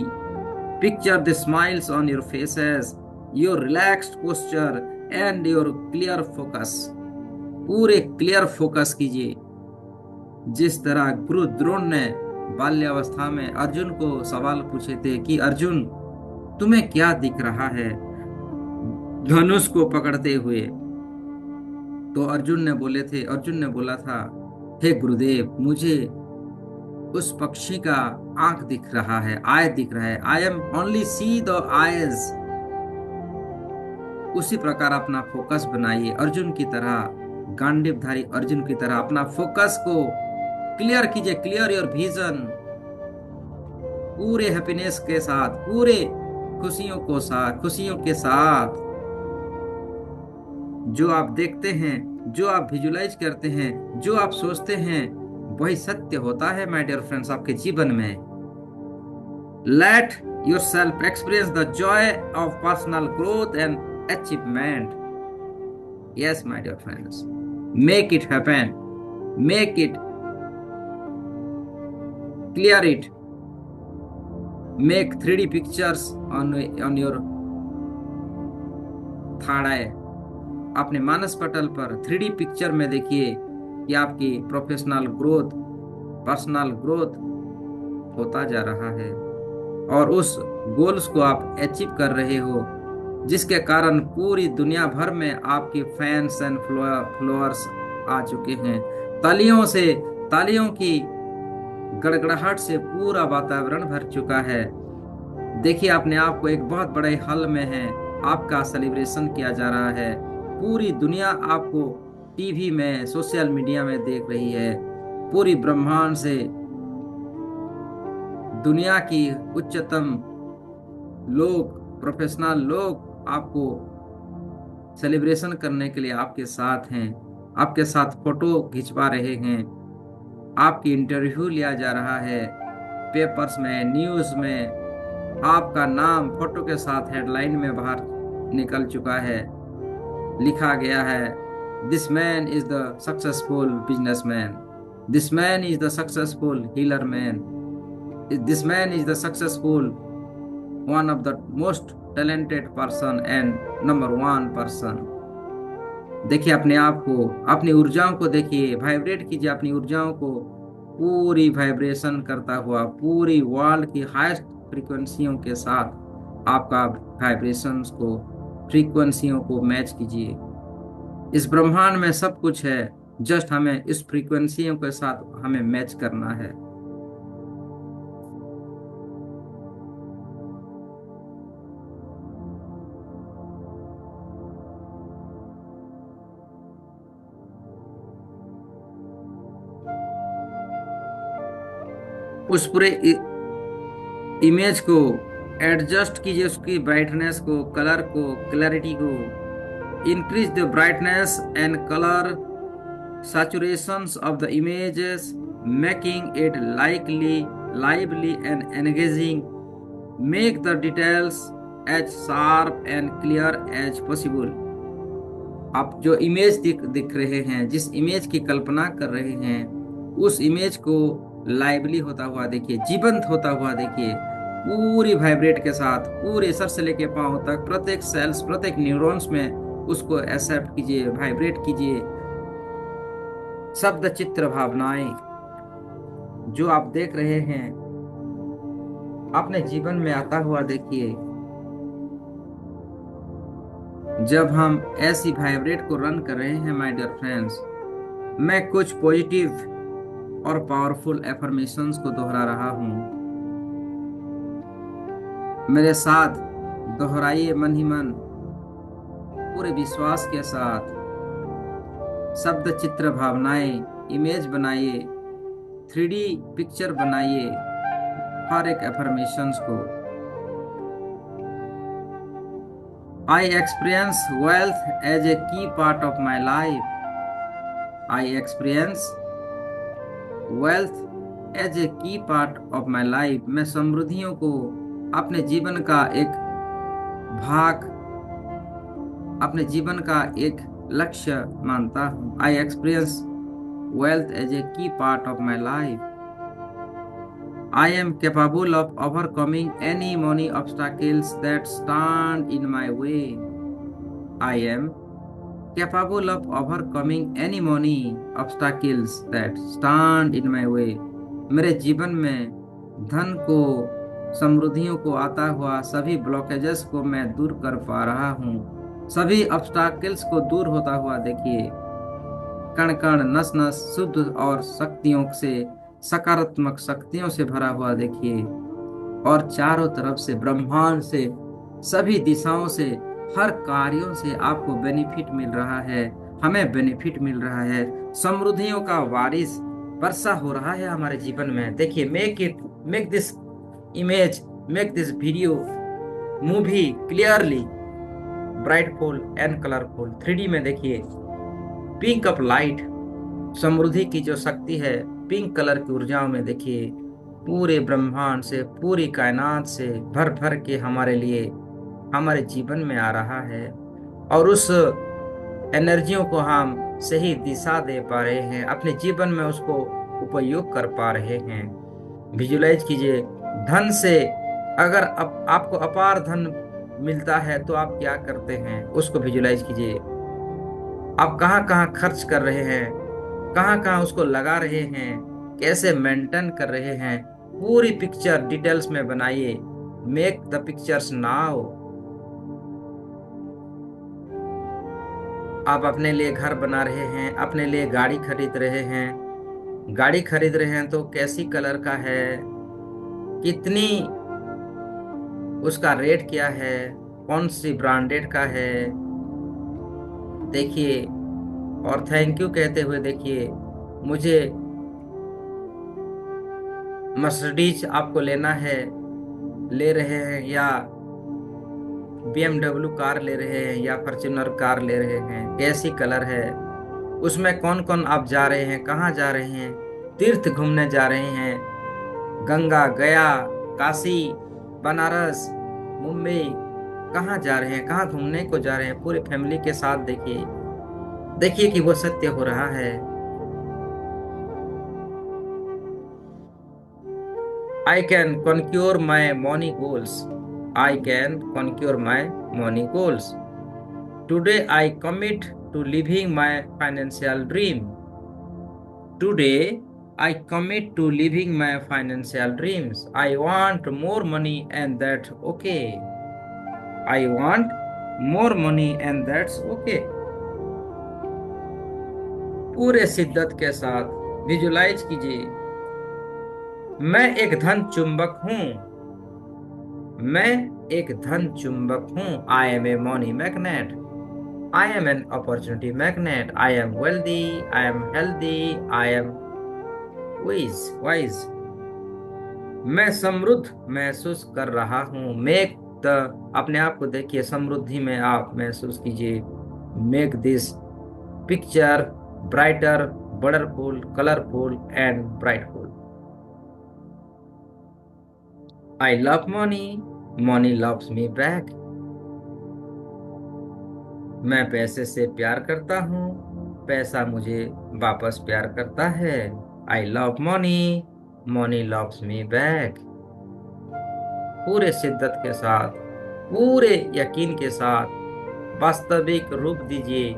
Picture the smiles on your faces, your relaxed posture and your clear focus. पूरे क्लियर फोकस कीजिए। जिस तरह गुरु द्रोण ने बाल्यावस्था में अर्जुन को सवाल पूछे थे कि अर्जुन तुम्हें क्या दिख रहा है धनुष को पकड़ते हुए, तो अर्जुन ने बोला था, हे गुरुदेव, मुझे उस पक्षी का आंख दिख रहा है, आई दिख रहा है, I am only see the eyes. उसी प्रकार अपना फोकस बनाइए, अर्जुन की तरह, गांडीवधारी अर्जुन की तरह अपना फोकस को क्लियर कीजिए। क्लियर योर विजन, पूरे हैप्पीनेस के साथ, पूरे खुशियों के साथ। जो आप देखते हैं, जो आप विजुलाइज करते हैं, जो आप सोचते हैं, वही सत्य होता है माय डियर फ्रेंड्स आपके जीवन में। Let yourself experience the joy of personal growth and achievement. Yes my dear friends, make it happen, make it, clear it, make 3D pictures on your third eye. अपने मानस पटल पर 3D पिक्चर में देखिए कि आपकी प्रोफेशनल ग्रोथ, पर्सनल ग्रोथ होता जा रहा है और उस गोल्स को आप अचीव कर रहे हो, जिसके कारण पूरी दुनिया भर में आपके फैंस एंड फॉलोअर्स आ चुके हैं। तालियों की गड़गड़ाहट से पूरा वातावरण भर चुका है। देखिए अपने आप को एक बहुत बड़े हॉल में है, आपका सेलिब्रेशन किया जा रहा है। पूरी दुनिया आपको टीवी में, सोशल मीडिया में देख रही है। पूरी ब्रह्मांड से दुनिया की उच्चतम लोग, प्रोफेशनल लोग आपको सेलिब्रेशन करने के लिए आपके साथ हैं, आपके साथ फोटो खिंचवा रहे हैं, आपकी इंटरव्यू लिया जा रहा है। पेपर्स में, न्यूज़ में आपका नाम फोटो के साथ हेडलाइन में बाहर निकल चुका है। लिखा गया है, this man is the successful businessman, this man is the successful healer man, this man is the successful one of the most talented person and number 1 person. देखिए अपने आप को, अपनी ऊर्जाओं को देखिए, वाइब्रेट कीजिए अपनी ऊर्जाओं को, पूरी वाइब्रेशन करता हुआ पूरी वर्ल्ड की हाईएस्ट फ्रीक्वेंसियों के साथ आपका वाइब्रेशंस को, फ्रीक्वेंसियों को मैच कीजिए। इस ब्रह्मांड में सब कुछ है, जस्ट हमें इस फ्रीक्वेंसियों के साथ हमें मैच करना है। उस पूरे इमेज को एडजस्ट कीजिए, उसकी ब्राइटनेस को, कलर को, क्लैरिटी को। Increase the brightness and colour saturations of the images, making it lively and engaging. Make the details as sharp and clear as possible. आप जो इमेज दिख रहे हैं, जिस इमेज की कल्पना कर रहे हैं, उस इमेज को लाइवली होता हुआ देखिए, जीवंत होता हुआ देखिए, पूरी वाइब्रेट के साथ, पूरे सर से लेके पांव तक, प्रत्येक सेल्स, प्रत्येक न्यूरॉन्स में उसको एक्सेप्ट कीजिए, वाइब्रेट कीजिए। शब्द, चित्र, भावनाएं जो आप देख रहे हैं अपने जीवन में आता हुआ देखिए। जब हम ऐसी वाइब्रेट को रन कर रहे हैं माय डियर फ्रेंड्स, मैं कुछ पॉजिटिव और पावरफुल एफर्मेशंस को दोहरा रहा हूँ। मेरे साथ दोहराइए मन ही मन, पूरे विश्वास के साथ। शब्द, चित्र, भावनाएं, इमेज बनाइए, 3D पिक्चर बनाइए हर एक एफर्मेशंस को। I experience wealth as a key part of my life. I experience wealth as a key part of my life. मैं समृद्धियों को अपने जीवन का एक भाग, अपने जीवन का एक लक्ष्य मानता हूँ। I experience wealth as a key part of my life. I am capable of overcoming any money obstacles that stand in my way. I am capable of overcoming any money obstacles that stand in my way. मेरे जीवन में धन को, समृद्धियों को आता हुआ सभी ब्लॉकेजेस को मैं दूर कर पा रहा हूँ। सभी ऑब्स्टाकल्स को दूर होता हुआ देखिए। कण कण, नस नस शुद्ध और शक्तियों से, सकारात्मक शक्तियों से भरा हुआ देखिए। और चारों तरफ से, ब्रह्मांड से, सभी दिशाओं से, हर कार्यों से आपको बेनिफिट मिल रहा है, हमें बेनिफिट मिल रहा है। समृद्धियों का बारिश वर्षा हो रहा है हमारे जीवन में। देखिए, make this image, make this video movie clearly brightful and colourful. 3D में देखिए, पिंक अप लाइट, समृद्धि की जो शक्ति है, पिंक कलर की ऊर्जाओं में देखिए, पूरे ब्रह्मांड से, पूरी कायनात से भर भर के हमारे लिए, हमारे जीवन में आ रहा है। और उस एनर्जियों को हम सही दिशा दे पा रहे हैं, अपने जीवन में उसको उपयोग कर पा रहे हैं। विजुलाइज कीजिए, धन से अगर आपको अपार धन मिलता है तो आप क्या करते हैं, उसको विजुलाइज कीजिए। आप कहाँ कहाँ खर्च कर रहे हैं, कहाँ कहाँ उसको लगा रहे हैं, कैसे मेंटेन कर रहे हैं, पूरी पिक्चर डिटेल्स में बनाइए। Make the pictures now. आप अपने लिए घर बना रहे हैं, अपने लिए गाड़ी खरीद रहे हैं। गाड़ी खरीद रहे हैं तो कैसी कलर का है, कितनी उसका रेट क्या है, कौन सी ब्रांडेड का है, देखिए। और थैंक यू कहते हुए देखिए, मुझे मर्सिडीज आपको लेना है, ले रहे हैं, या BMW कार ले रहे हैं, या फॉर्च्यूनर कार ले रहे हैं, कैसी कलर है, उसमें कौन कौन आप जा रहे हैं, कहाँ जा रहे हैं, तीर्थ घूमने जा रहे हैं, गंगा, गया, काशी, बनारस, मुंबई, कहाँ जा रहे हैं, कहाँ घूमने को जा रहे हैं, पूरी फैमिली के साथ देखिए। देखिए कि वो सत्य हो रहा है। I can conquer my money goals. I can conquer my money goals. Today I commit to living my financial dream. Today I commit to living my financial dreams. I want more money and that's okay. I want more money and that's okay. पूरे शिद्दत के साथ विजुलाइज कीजिए, मैं एक धन चुंबक हूं, मैं एक धन चुंबक हूं। I am a money magnet, I am an opportunity magnet, I am wealthy, I am healthy, I am wise. मैं समृद्ध महसूस कर रहा हूं। मेक द, अपने आप को देखिए, समृद्धि में आप महसूस कीजिए। Make this picture brighter, wonderful, colourful and brightful. I love money, money loves me back. मैं पैसे से प्यार करता हूँ, पैसा मुझे वापस प्यार करता है। I love money, money loves me back. पूरे शिद्दत के साथ, पूरे यकीन के साथ वास्तविक रूप दीजिए,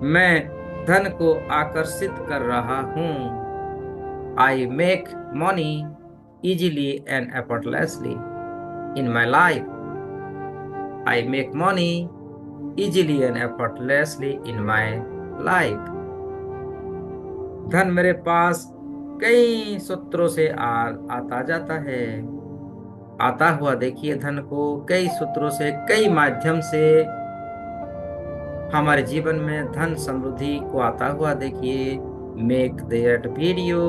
मैं धन को आकर्षित कर रहा हूँ। I make money easily and effortlessly in my life. I make money easily and effortlessly in my life। धन मेरे पास कई सूत्रों से आता जाता है। आता हुआ देखिए धन को कई सूत्रों से, कई माध्यम से हमारे जीवन में धन समृद्धि को आता हुआ देखिए। मेक दैट वीडियो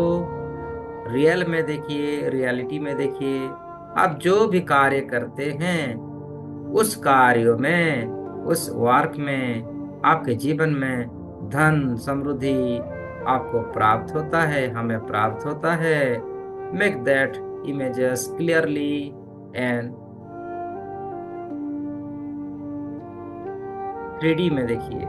रियल में देखिए, रियलिटी में देखिए। आप जो भी कार्य करते हैं उस कार्यों में, उस वर्क में, आपके जीवन में धन समृद्धि आपको प्राप्त होता है, हमें प्राप्त होता है। Make that images clearly and 3D में देखिए।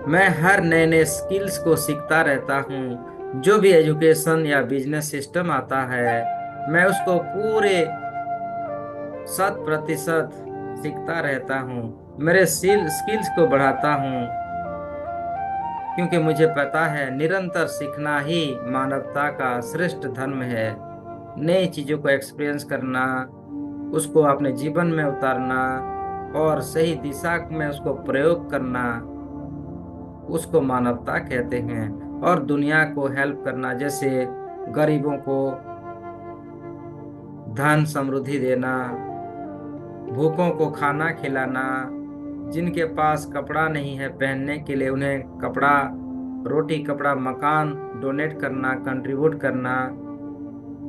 मैं हर नए नए स्किल्स को सीखता रहता हूँ। जो भी एजुकेशन या बिजनेस सिस्टम आता है मैं उसको पूरे 100% सीखता रहता हूँ। मेरे स्किल्स को बढ़ाता हूँ, क्योंकि मुझे पता है निरंतर सीखना ही मानवता का श्रेष्ठ धर्म है। नई चीजों को एक्सपीरियंस करना, उसको अपने जीवन में उतारना और सही दिशा में उसको प्रयोग करना, उसको मानवता कहते हैं। और दुनिया को हेल्प करना, जैसे गरीबों को धन समृद्धि देना, भूखों को खाना खिलाना, जिनके पास कपड़ा नहीं है पहनने के लिए उन्हें कपड़ा, रोटी कपड़ा मकान डोनेट करना, कंट्रीब्यूट करना,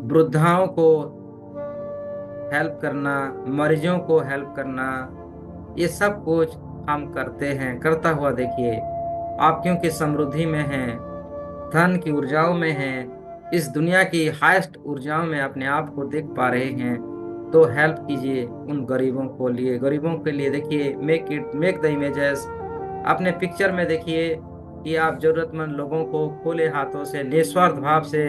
वृद्धाओं को हेल्प करना, मरीजों को हेल्प करना, ये सब कुछ हम करते हैं। करता हुआ देखिए आप, क्योंकि समृद्धि में हैं, धन की ऊर्जाओं में हैं, इस दुनिया की हाईएस्ट ऊर्जाओं में अपने आप को देख पा रहे हैं, तो हेल्प कीजिए उन गरीबों के लिए देखिए। मेक द इमेजेस अपने पिक्चर में देखिए कि आप जरूरतमंद लोगों को खुले हाथों से निस्वार्थ भाव से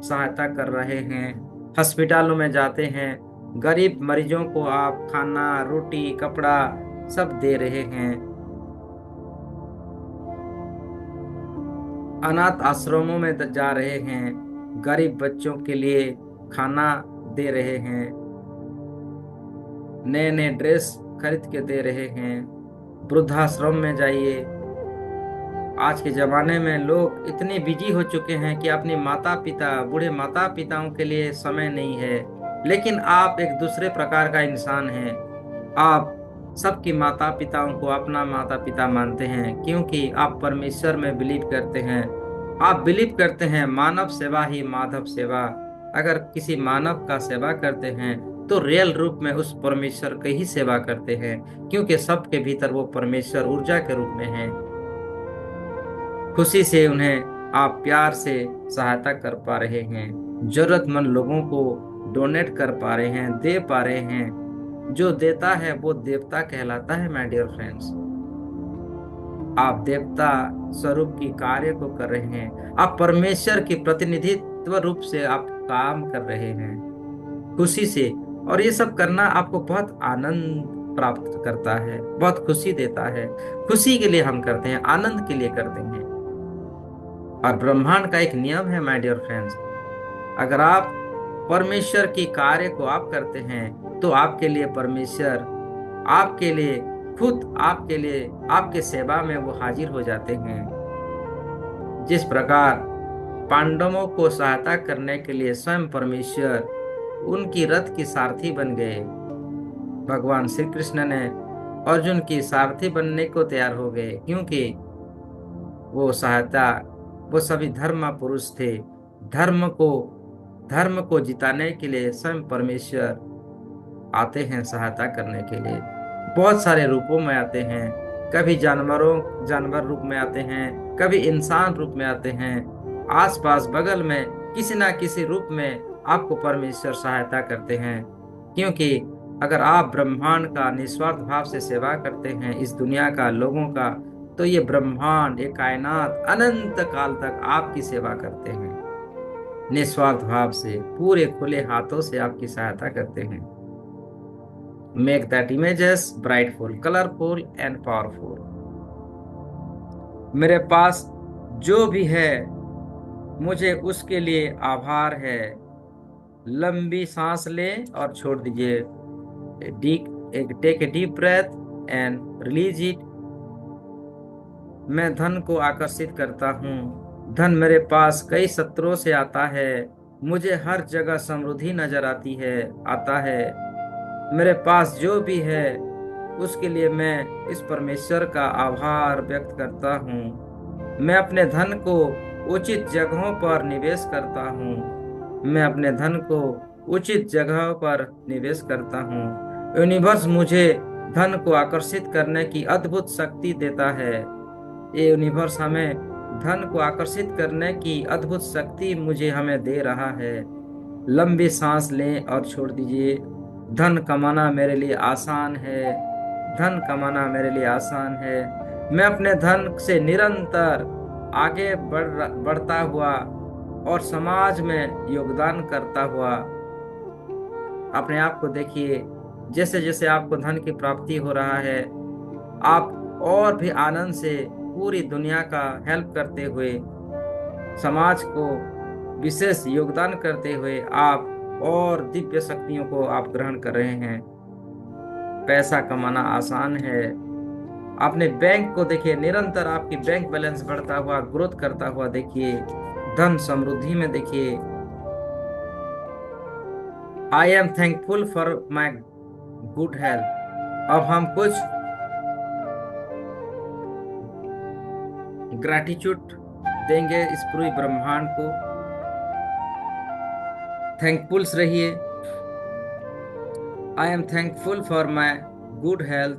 सहायता कर रहे हैं। हॉस्पिटलों में जाते हैं, गरीब मरीजों को आप खाना, रोटी, कपड़ा सब दे रहे हैं। अनाथ आश्रमों में जा रहे हैं, गरीब बच्चों के लिए खाना दे रहे हैं, नए नए ड्रेस खरीद के दे रहे हैं। वृद्धाश्रम में जाइए। आज के जमाने में लोग इतने बिजी हो चुके हैं कि अपने माता पिता, बूढ़े माता पिताओं के लिए समय नहीं है। लेकिन आप एक दूसरे प्रकार का इंसान हैं। आप सबकी माता पिताओं को अपना माता पिता मानते हैं, क्योंकि आप परमेश्वर में बिलीव करते हैं। आप बिलीव करते हैं मानव सेवा ही माधव सेवा। अगर किसी मानव का सेवा करते हैं तो रियल रूप में उस परमेश्वर की ही सेवा करते हैं, क्योंकि सबके भीतर वो परमेश्वर ऊर्जा के रूप में है। खुशी से उन्हें आप प्यार से सहायता कर पा रहे हैं, जरूरतमंद लोगों को डोनेट कर पा रहे हैं, दे पा रहे हैं। जो देता है वो देवता कहलाता है माय डियर फ्रेंड्स। आप देवता स्वरूप की कार्य को कर रहे हैं, आप परमेश्वर की प्रतिनिधित्व रूप से आप काम कर रहे हैं खुशी से। और ये सब करना आपको बहुत आनंद प्राप्त करता है, बहुत खुशी देता है। खुशी के लिए हम करते हैं, आनंद के लिए करते हैं। और ब्रह्मांड का एक नियम है माय डियर फ्रेंड्स, अगर आप परमेश्वर की कार्य को आप करते हैं तो आपके लिए परमेश्वर, आपके लिए खुद, आपके लिए, आपके सेवा में वो हाजिर हो जाते हैं। जिस प्रकार पांडवों को सहायता करने के लिए स्वयं परमेश्वर उनकी रथ की सारथी बन गए, भगवान श्री कृष्ण ने अर्जुन की सारथी बनने को तैयार हो गए, क्योंकि वो सभी धर्म पुरुष थे। धर्म को जिताने के लिए स्वयं परमेश्वर आते हैं सहायता करने के लिए। बहुत सारे रूपों में आते हैं, कभी जानवर रूप में आते हैं, कभी इंसान रूप में आते हैं। आसपास बगल में किसी ना किसी रूप में आपको परमेश्वर सहायता करते हैं, क्योंकि अगर आप ब्रह्मांड का निस्वार्थ भाव से सेवा करते हैं, इस दुनिया का, लोगों का, तो ये ब्रह्मांड, ये कायनात अनंत काल तक आपकी सेवा करते हैं। निस्वार्थ भाव से, पूरे खुले हाथों से आपकी सहायता करते हैं। Make that images brightful, colourful and powerful. मेरे पास जो भी है मुझे उसके लिए आभार है। लंबी सांस ले और छोड़ दीजिए। Take a deep breath and release it. मैं धन को आकर्षित करता हूँ। धन मेरे पास कई सत्रों से आता है। मुझे हर जगह समृद्धि नजर आता है। मेरे पास जो भी है उसके लिए मैं इस परमेश्वर का आभार व्यक्त करता हूँ। मैं अपने धन को उचित जगहों पर निवेश करता हूँ। मैं अपने धन को उचित जगहों पर निवेश करता हूँ। यूनिवर्स मुझे धन को आकर्षित करने की अद्भुत शक्ति देता है। ये यूनिवर्स हमें धन को आकर्षित करने की अद्भुत शक्ति मुझे हमें दे रहा है। लंबी सांस लें और छोड़ दीजिए। धन कमाना मेरे लिए आसान है। धन कमाना मेरे लिए आसान है। मैं अपने धन से निरंतर आगे बढ़ता हुआ और समाज में योगदान करता हुआ। अपने आप को देखिए, जैसे जैसे आपको धन की प्राप्ति हो रहा है, आप और भी आनंद से पूरी दुनिया का हेल्प करते हुए, समाज को विशेष योगदान करते हुए आप और दिव्य शक्तियों को आप ग्रहण कर रहे हैं। पैसा कमाना आसान है। अपने बैंक को देखिए, निरंतर आपकी बैंक बैलेंस बढ़ता हुआ, ग्रोथ करता हुआ देखिए। धन समृद्धि में देखिए। आई am thankful for my good health. अब हम कुछ ग्रैटिट्यूड देंगे इस पूरे ब्रह्मांड को। थैंकफुल्स रहिए। I am thankful for my good health,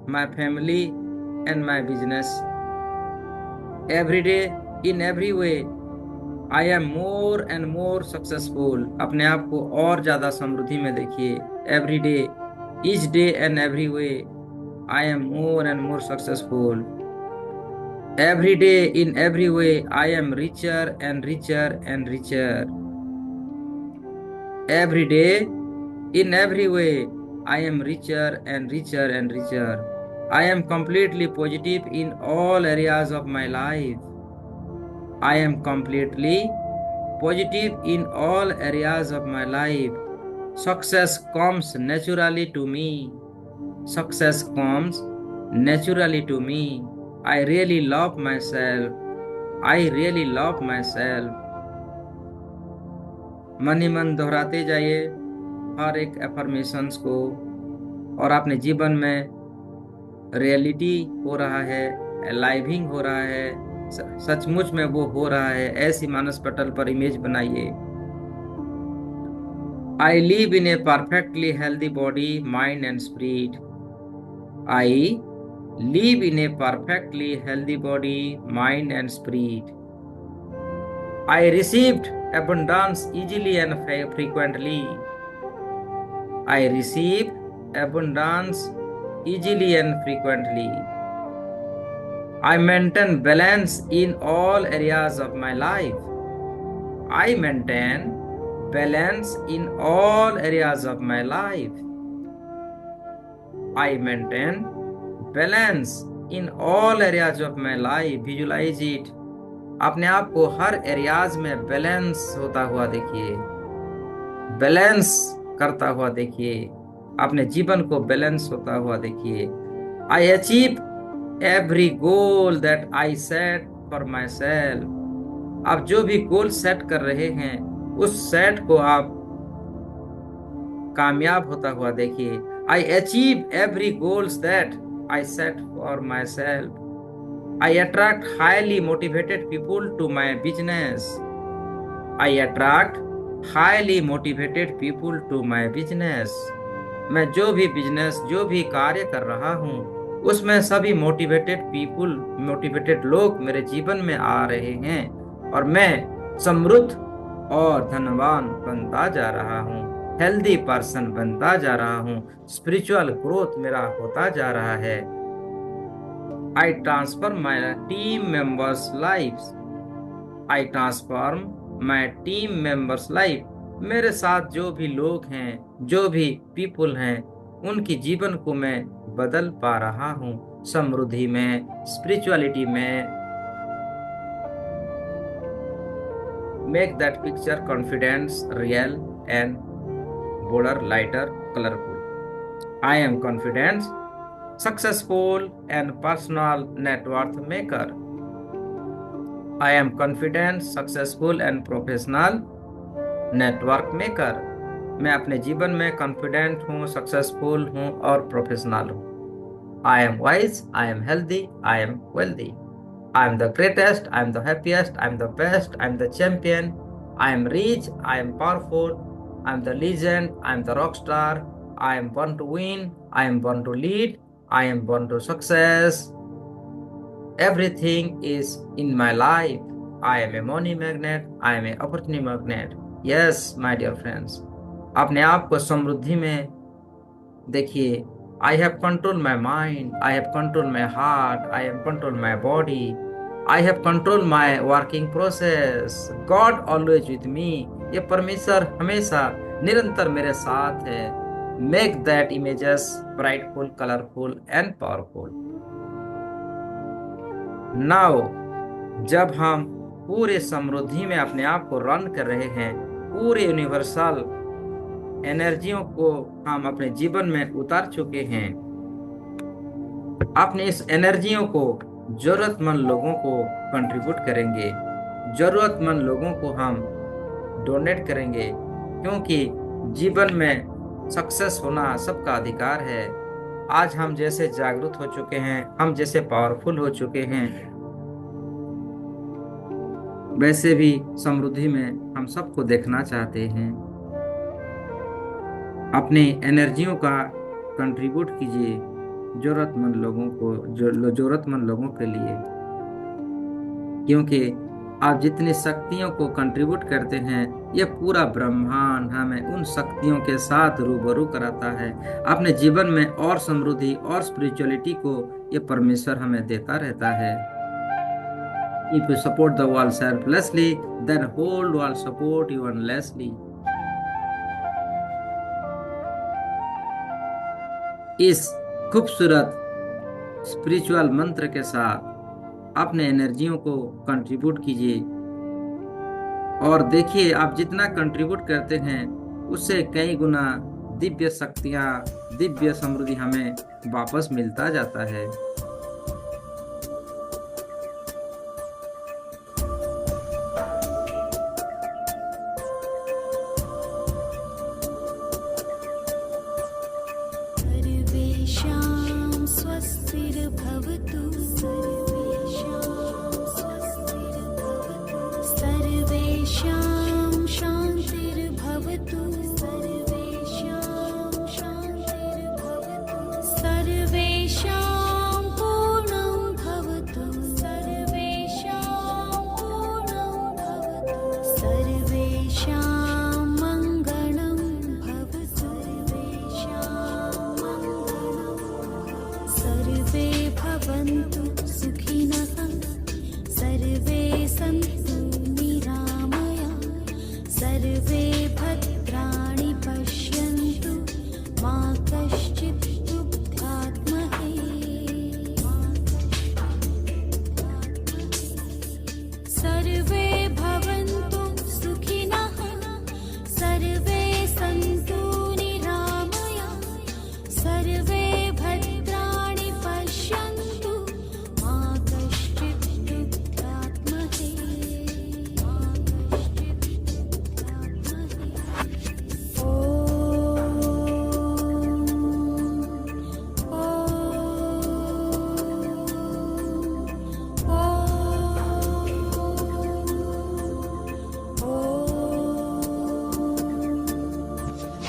my family and my business. Every day in every way I am more and more successful. अपने आप को और ज्यादा समृद्धि में देखिए। Every day, each day and every way I am more and more successful. Every day in every way I am richer and richer and richer. Every day in every way I am richer and richer and richer. I am completely positive in all areas of my life. I am completely positive in all areas of my life. Success comes naturally to me. Success comes naturally to me. I really love myself. I really love myself. मन ही मन दोहराते जाइए हर एक एफर्मेशंस को, और अपने जीवन में रियलिटी हो रहा है, लाइविंग हो रहा है, सचमुच में वो हो रहा है। ऐसी मानस पटल पर इमेज बनाइए। I live in A perfectly healthy body, mind and spirit. I live in A perfectly healthy body, mind and spirit. I received abundance easily and frequently. I receive abundance easily and frequently. I maintain balance in all areas of my life. I maintain balance in all areas of my life. I maintain balance in all areas of my life. Visualize it. अपने आप को हर एरियाज में बैलेंस होता हुआ देखिए, बैलेंस करता हुआ देखिए। अपने जीवन को बैलेंस होता हुआ देखिए। I achieve every goal that I set for my self. आप जो भी गोल सेट कर रहे हैं, उस सेट को आप कामयाब होता हुआ देखिए। I achieve every goals that I set for my self. I attract highly motivated people to my business. I attract highly motivated people to my business. मैं जो भी बिजनेस, जो भी कार्य कर रहा हूँ, उसमें सभी मोटिवेटेड पीपुल, मोटिवेटेड लोग मेरे जीवन में आ रहे हैं, और मैं समृद्ध और धनवान बनता जा रहा हूँ। हेल्दी पर्सन बनता जा रहा हूँ। स्पिरिचुअल ग्रोथ मेरा होता जा रहा है। I transform my team members' lives. I transform my team members' life. मेरे साथ जो भी लोग हैं, जो भी पीपल हैं, उनकी जीवन को मैं बदल पा रहा हूँ। समृद्धि में, स्पिरिचुअलिटी में। Make that picture confidence, real and bolder, lighter, colorful. I am confident, successful, and personal net worth maker. I am confident, successful, and professional network maker. मैं अपने जीवन में कॉन्फिडेंट हूँ, सक्सेसफुल हूँ और प्रोफेशनल हूँ। I am wise, I am healthy, I am wealthy. I am the greatest, I am the happiest, I am the best, I am the champion. I am rich, I am powerful, I am the legend, I am the rock star. I am born to win, I am born to lead, I am born to success. Everything is in my life. I am a money magnet, I am a opportunity magnet. Yes, my dear friends. अपने आप को समृद्धि में देखिए। I have control my mind, I have control my heart, I have control my body, I have control my working process. God always with me. ये परमेश्वर हमेशा निरंतर मेरे साथ है। Make that images brightful, colourful and powerful. Now जब हम पूरे समृद्धि में अपने आप को रन कर रहे हैं, पूरे यूनिवर्सल एनर्जियों को हम अपने जीवन में उतार चुके हैं, अपने इस एनर्जियों को जरूरतमंद लोगों को कंट्रीब्यूट करेंगे, जरूरतमंद लोगों को हम डोनेट करेंगे, क्योंकि जीवन में सक्सेस होना सबका अधिकार है। आज हम जैसे जागरूक हो चुके हैं, हम जैसे पावरफुल हो चुके हैं, वैसे भी समृद्धि में हम सबको देखना चाहते हैं। अपने एनर्जियों का कंट्रीब्यूट कीजिए जरूरतमंद लोगों को, जरूरतमंद लोगों के लिए, क्योंकि आप जितनी शक्तियों को कंट्रीब्यूट करते हैं, ये पूरा ब्रह्मांड हमें उन शक्तियों के साथ रूबरू कराता है। अपने जीवन में और समृद्धि और स्पिरिचुअलिटी को ये परमेश्वर हमें देता रहता है। If you support the world selflessly, then whole world support you endlessly. इस खूबसूरत स्पिरिचुअल मंत्र के साथ अपने एनर्जियों को कंट्रीब्यूट कीजिए और देखिए, आप जितना कंट्रीब्यूट करते हैं उससे कई गुना दिव्य शक्तियां, दिव्य समृद्धि हमें वापस मिलता जाता है। सर्वेषां स्वस्तिर्भवतु, सर्वेषां शान्तिर्भवतु, सर्वेषां पूर्णं भवतु, सर्वेषां मङ्गलं भवतु, सर्वे भवन्तु सुखिनः, सर्वे सन्तु निरामया, सर्वे भद्राणि पश्यन्तु, मा कश्चित् दुःखात्महे। सर्वे भवन्तु सुखिनः, सर्वे सन्तु निरामया, सर्वे भद्राणि पश्यन्तु, मा कश्चित् दुःखात्महे।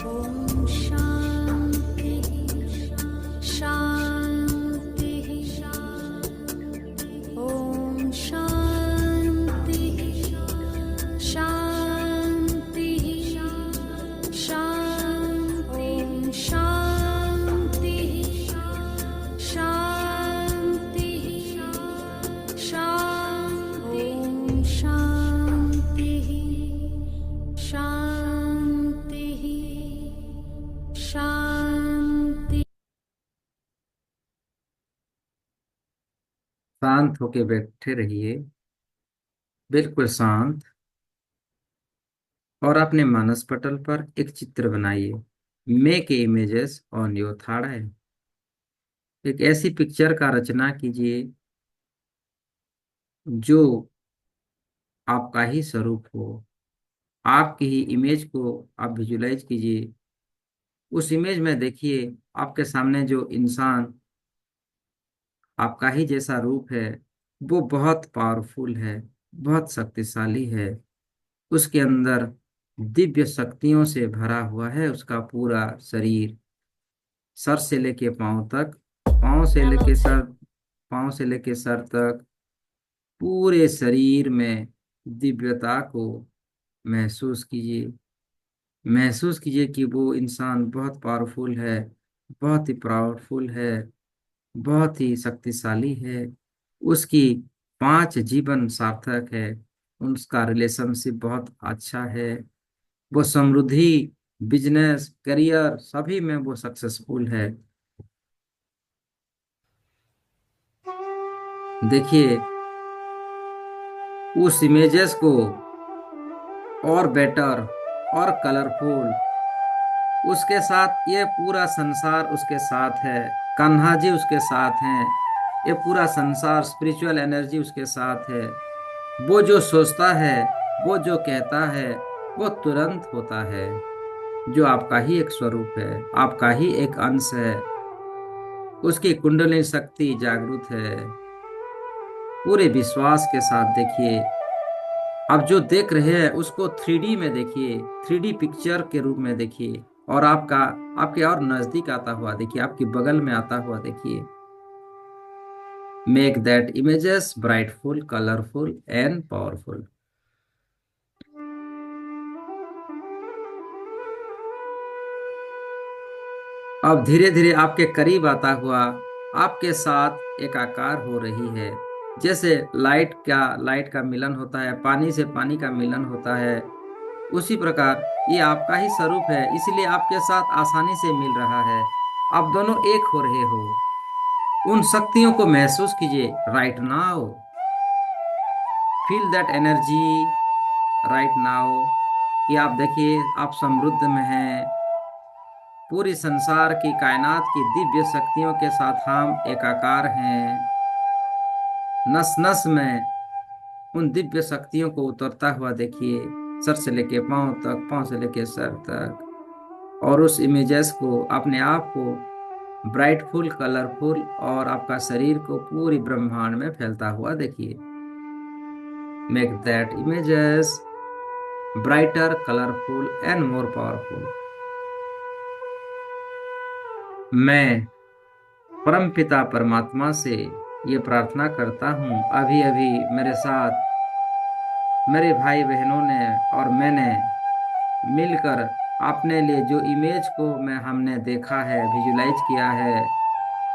ॐ शान्तिः, शान्तिः, ॐ शान्तिः, शान्तिः, ॐ शान्तिः, शान्तिः, ॐ शान्तिः, शान्तिः, शान्ति। शांत होके बैठे रहिए, बिल्कुल शांत, और अपने मानस पटल पर एक चित्र बनाइए make images on your third eye. एक ऐसी पिक्चर का रचना कीजिए जो आपका ही स्वरूप हो, आपकी ही इमेज को आप विजुलाइज कीजिए। उस इमेज में देखिए आपके सामने जो इंसान आपका ही जैसा रूप है, वो बहुत पावरफुल है, बहुत शक्तिशाली है। उसके अंदर दिव्य शक्तियों से भरा हुआ है उसका पूरा शरीर, सर से लेके पांव तक, पांव से लेके सर, पांव से लेके सर तक, पूरे शरीर में दिव्यता को महसूस कीजिए। महसूस कीजिए कि वो इंसान बहुत पावरफुल है, बहुत ही पावरफुल है, बहुत ही शक्तिशाली है। उसकी 5 जीवन सार्थक है, उसका रिलेशनशिप बहुत अच्छा है, वो समृद्धि, बिजनेस, करियर सभी में वो सक्सेसफुल है। देखिए उस इमेजेस को और बेटर और कलरफुल, उसके साथ ये पूरा संसार उसके साथ है, कान्हा जी उसके साथ हैं, ये पूरा संसार स्पिरिचुअल एनर्जी उसके साथ है। वो जो सोचता है, वो जो कहता है, वो तुरंत होता है। जो आपका ही एक स्वरूप है, आपका ही एक अंश है, उसकी कुंडलिनी शक्ति जागृत है। पूरे विश्वास के साथ देखिए। आप जो देख रहे हैं उसको 3D में देखिए, 3D पिक्चर के रूप में देखिए। और आपका, आपके और नजदीक आता हुआ देखिए, आपके बगल में आता हुआ देखिए। Make that images brightful, colourful and powerful. अब धीरे धीरे आपके करीब आता हुआ आपके साथ एक आकार हो रही है। जैसे लाइट का मिलन होता है, पानी से पानी का मिलन होता है, उसी प्रकार ये आपका ही स्वरूप है, इसलिए आपके साथ आसानी से मिल रहा है। आप दोनों एक हो रहे हो। उन शक्तियों को महसूस कीजिए right now. Feel that energy right now. कि आप देखिए आप समृद्ध में हैं। पूरी संसार की, कायनात की दिव्य शक्तियों के साथ हम एकाकार हैं। नस नस में उन दिव्य शक्तियों को उतरता हुआ देखिए, सर से लेके पांव तक, पांव से लेके सर तक। और उस इमेजेस को, अपने आप को ब्राइटफुल, कलरफुल और आपका शरीर को पूरी ब्रह्मांड में फैलता हुआ देखिए। Make that images brighter, colourful and more powerful. मैं परमपिता परमात्मा से ये प्रार्थना करता हूँ, अभी अभी मेरे साथ मेरे भाई बहनों ने और मैंने मिलकर अपने लिए जो इमेज को मैं हमने देखा है, विजुलाइज किया है,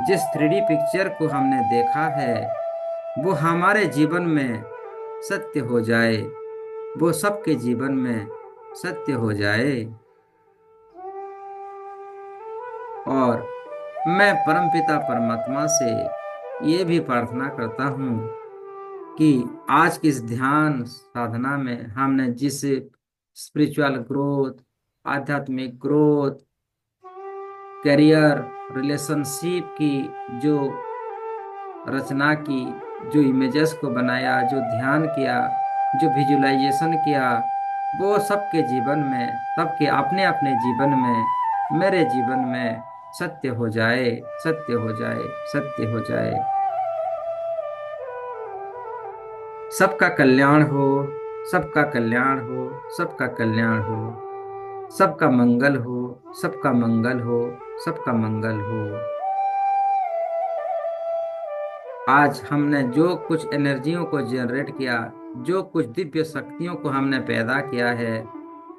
जिस 3D पिक्चर को हमने देखा है, वो हमारे जीवन में सत्य हो जाए, वो सबके जीवन में सत्य हो जाए। और मैं परमपिता परमात्मा से ये भी प्रार्थना करता हूँ कि आज की इस ध्यान साधना में हमने जिस स्पिरिचुअल ग्रोथ, आध्यात्मिक ग्रोथ, करियर, रिलेशनशिप की जो रचना की, जो इमेजेस को बनाया, जो ध्यान किया, जो विजुलाइजेशन किया, वो सबके जीवन में, सबके अपने अपने जीवन में, मेरे जीवन में सत्य हो जाए, सत्य हो जाए, सत्य हो जाए। सबका कल्याण हो, सबका कल्याण हो, सबका कल्याण हो, सबका मंगल हो, सबका मंगल हो, सबका मंगल हो। आज हमने जो कुछ एनर्जियों को जनरेट किया, जो कुछ दिव्य शक्तियों को हमने पैदा किया है,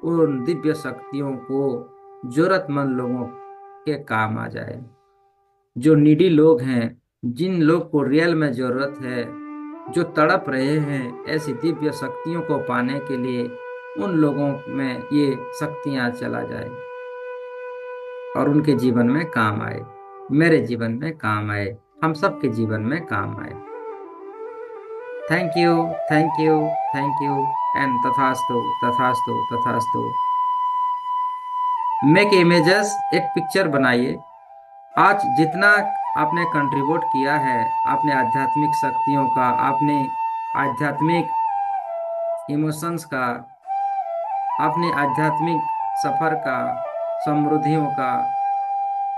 उन दिव्य शक्तियों को जरूरतमंद लोगों के काम आ जाए। जो नीडी लोग हैं, जिन लोग को रियल में जरूरत है, जो तड़प रहे हैं ऐसी दिव्य शक्तियों को पाने के लिए, उन लोगों में ये शक्तियां चला जाए और उनके जीवन में काम आए, मेरे जीवन में काम आए, हम सबके जीवन में काम आए। Thank you, thank you, thank you and तथास्तु, तथास्तु, तथास्तु। मेक इमेजेस, एक पिक्चर बनाइए। आज जितना आपने कंट्रीब्यूट किया है, आपने आध्यात्मिक शक्तियों का, आपने आध्यात्मिक इमोशंस का, आपने आध्यात्मिक सफर का, समृद्धियों का,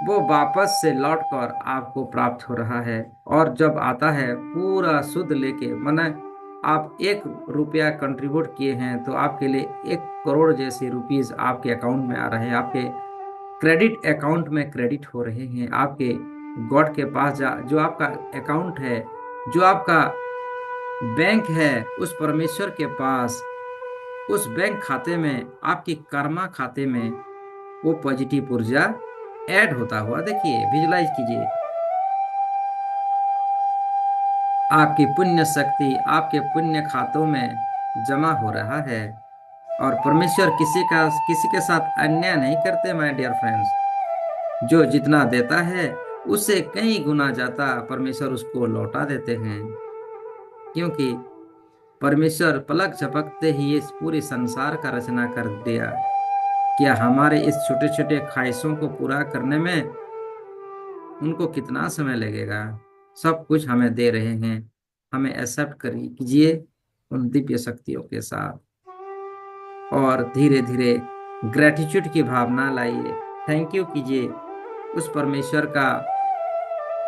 वो वापस से लौट कर आपको प्राप्त हो रहा है। और जब आता है पूरा शुद्ध लेके, माने आप 1 रुपया कंट्रीब्यूट किए हैं तो आपके लिए 1 करोड़ जैसे रुपीस आपके अकाउंट में आ रहे हैं, आपके क्रेडिट अकाउंट में क्रेडिट हो रहे हैं। आपके गॉड के पास जा, जो आपका अकाउंट है, जो आपका बैंक है, उस परमेश्वर के पास, उस बैंक खाते में, आपकी कर्मा खाते में वो पॉजिटिव ऊर्जा ऐड होता हुआ देखिए, विजुलाइज कीजिए। आपकी पुण्य शक्ति आपके पुण्य खातों में जमा हो रहा है। और परमेश्वर किसी के साथ अन्याय नहीं करते माय डियर फ्रेंड्स। जो जितना देता है उससे कई गुना ज्यादा परमेश्वर उसको लौटा देते हैं। क्योंकि परमेश्वर पलक झपकते ही इस पूरे संसार का रचना कर दिया। क्या हमारे इस छोटे छोटे ख्वाहिशों को पूरा करने में उनको कितना समय लगेगा? सब कुछ हमें दे रहे हैं। हमें एक्सेप्ट करिए, कीजिए उन दिव्य शक्तियों के साथ, और धीरे धीरे ग्रेटिट्यूड की भावना लाइए। थैंक यू कीजिए उस परमेश्वर का,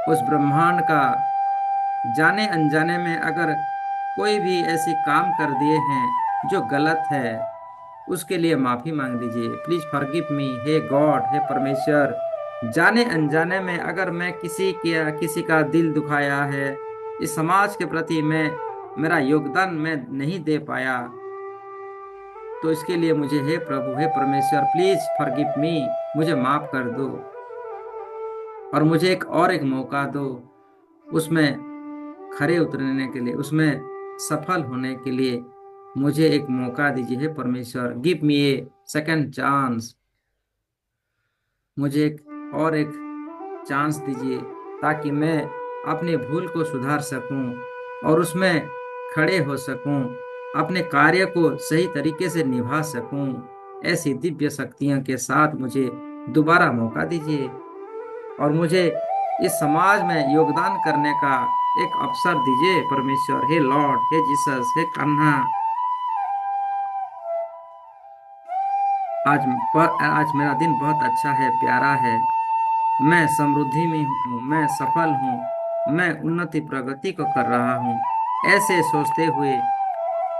उस ब्रह्मांड का। जाने अनजाने में अगर कोई भी ऐसी काम कर दिए हैं जो गलत है, उसके लिए माफी मांग लीजिए। प्लीज फॉरगिव मी, हे गॉड, हे परमेश्वर। जाने अनजाने में अगर मैं किसी का दिल दुखाया है, इस समाज के प्रति मैं मेरा योगदान मैं नहीं दे पाया, तो इसके लिए मुझे, हे प्रभु, हे परमेश्वर, प्लीज फॉरगिव मी, मुझे माफ कर दो। और मुझे एक मौका दो उसमें खरे उतरने के लिए, उसमें सफल होने के लिए मुझे एक मौका दीजिए। हे परमेश्वर, गिव मी ए सेकंड चांस। मुझे एक चांस दीजिए ताकि मैं अपनी भूल को सुधार सकूं और उसमें खड़े हो सकूं, अपने कार्य को सही तरीके से निभा सकूं। ऐसी दिव्य शक्तियों के साथ मुझे दोबारा मौका दीजिए और मुझे इस समाज में योगदान करने का एक अवसर दीजिए परमेश्वर। हे लॉर्ड, हे जीसस, हे कन्हा। आज मेरा दिन बहुत अच्छा है, प्यारा है। मैं समृद्धि में हूँ, मैं सफल हूँ, मैं उन्नति प्रगति को कर रहा हूँ। ऐसे सोचते हुए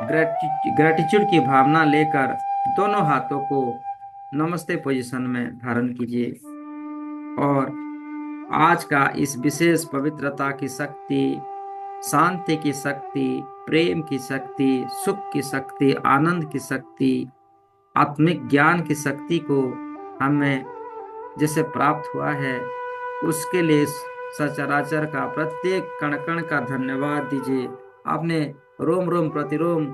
ग्रेटिट्यूड की भावना लेकर दोनों हाथों को नमस्ते पोजीशन में धारण कीजिए। और आज का इस विशेष पवित्रता की शक्ति, शांति की शक्ति, प्रेम की शक्ति, सुख की शक्ति, आनंद की शक्ति, आत्मिक ज्ञान की शक्ति को हमें जैसे प्राप्त हुआ है, उसके लिए सचराचर का प्रत्येक कण कण का धन्यवाद दीजिए। आपने रोम रोम प्रतिरोम,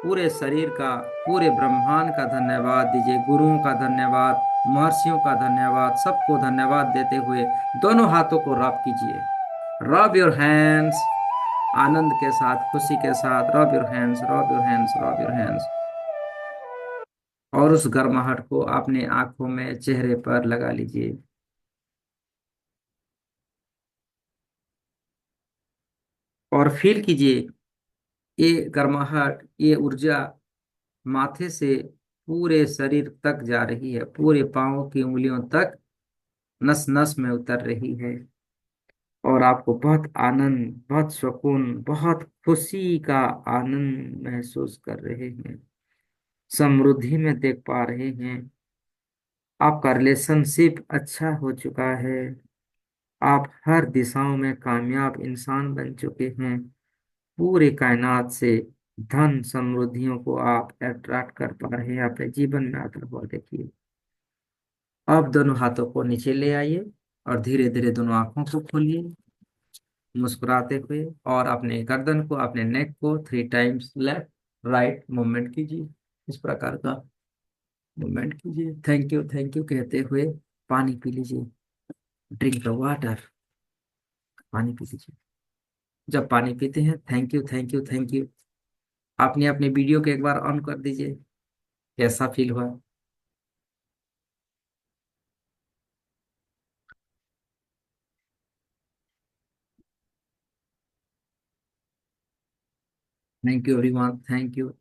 पूरे शरीर का, पूरे ब्रह्मांड का धन्यवाद दीजिए। गुरुओं का धन्यवाद, महर्षियों का धन्यवाद, सबको धन्यवाद देते हुए दोनों हाथों को रब कीजिए। रब योर हैंड्स, आनंद के साथ, खुशी के साथ rub your hands, rub your hands, rub your hands. और उस गर्माहट को अपने आंखों में, चेहरे पर लगा लीजिए। और फील कीजिए ये गर्माहट, ये ऊर्जा माथे से पूरे शरीर तक जा रही है, पूरे पांवों की उंगलियों तक, नस नस में उतर रही है। और आपको बहुत आनंद, बहुत सुकून, बहुत खुशी का आनंद महसूस कर रहे हैं, समृद्धि में देख पा रहे हैं। आपका रिलेशनशिप अच्छा हो चुका है। आप हर दिशाओं में कामयाब इंसान बन चुके हैं। पूरे कायनात से धन समृद्धियों को आप अट्रैक्ट कर पा रहे हैं अपने जीवन में आता हुआ देखिए। अब दोनों हाथों को नीचे ले आइए और धीरे धीरे दोनों आंखों को खोलिए मुस्कुराते हुए, और अपने गर्दन को, अपने नेक को 3 टाइम्स लेफ्ट राइट मूवमेंट कीजिए। इस प्रकार का मूवमेंट कीजिए। थैंक यू कहते हुए पानी पी लीजिए। ड्रिंक द वाटर, पानी पी लीजिए। जब पानी पीते हैं thank you, thank you, thank you, आपने अपने वीडियो को एक बार ऑन कर दीजिए। कैसा फील हुआ? Thank you everyone, thank you.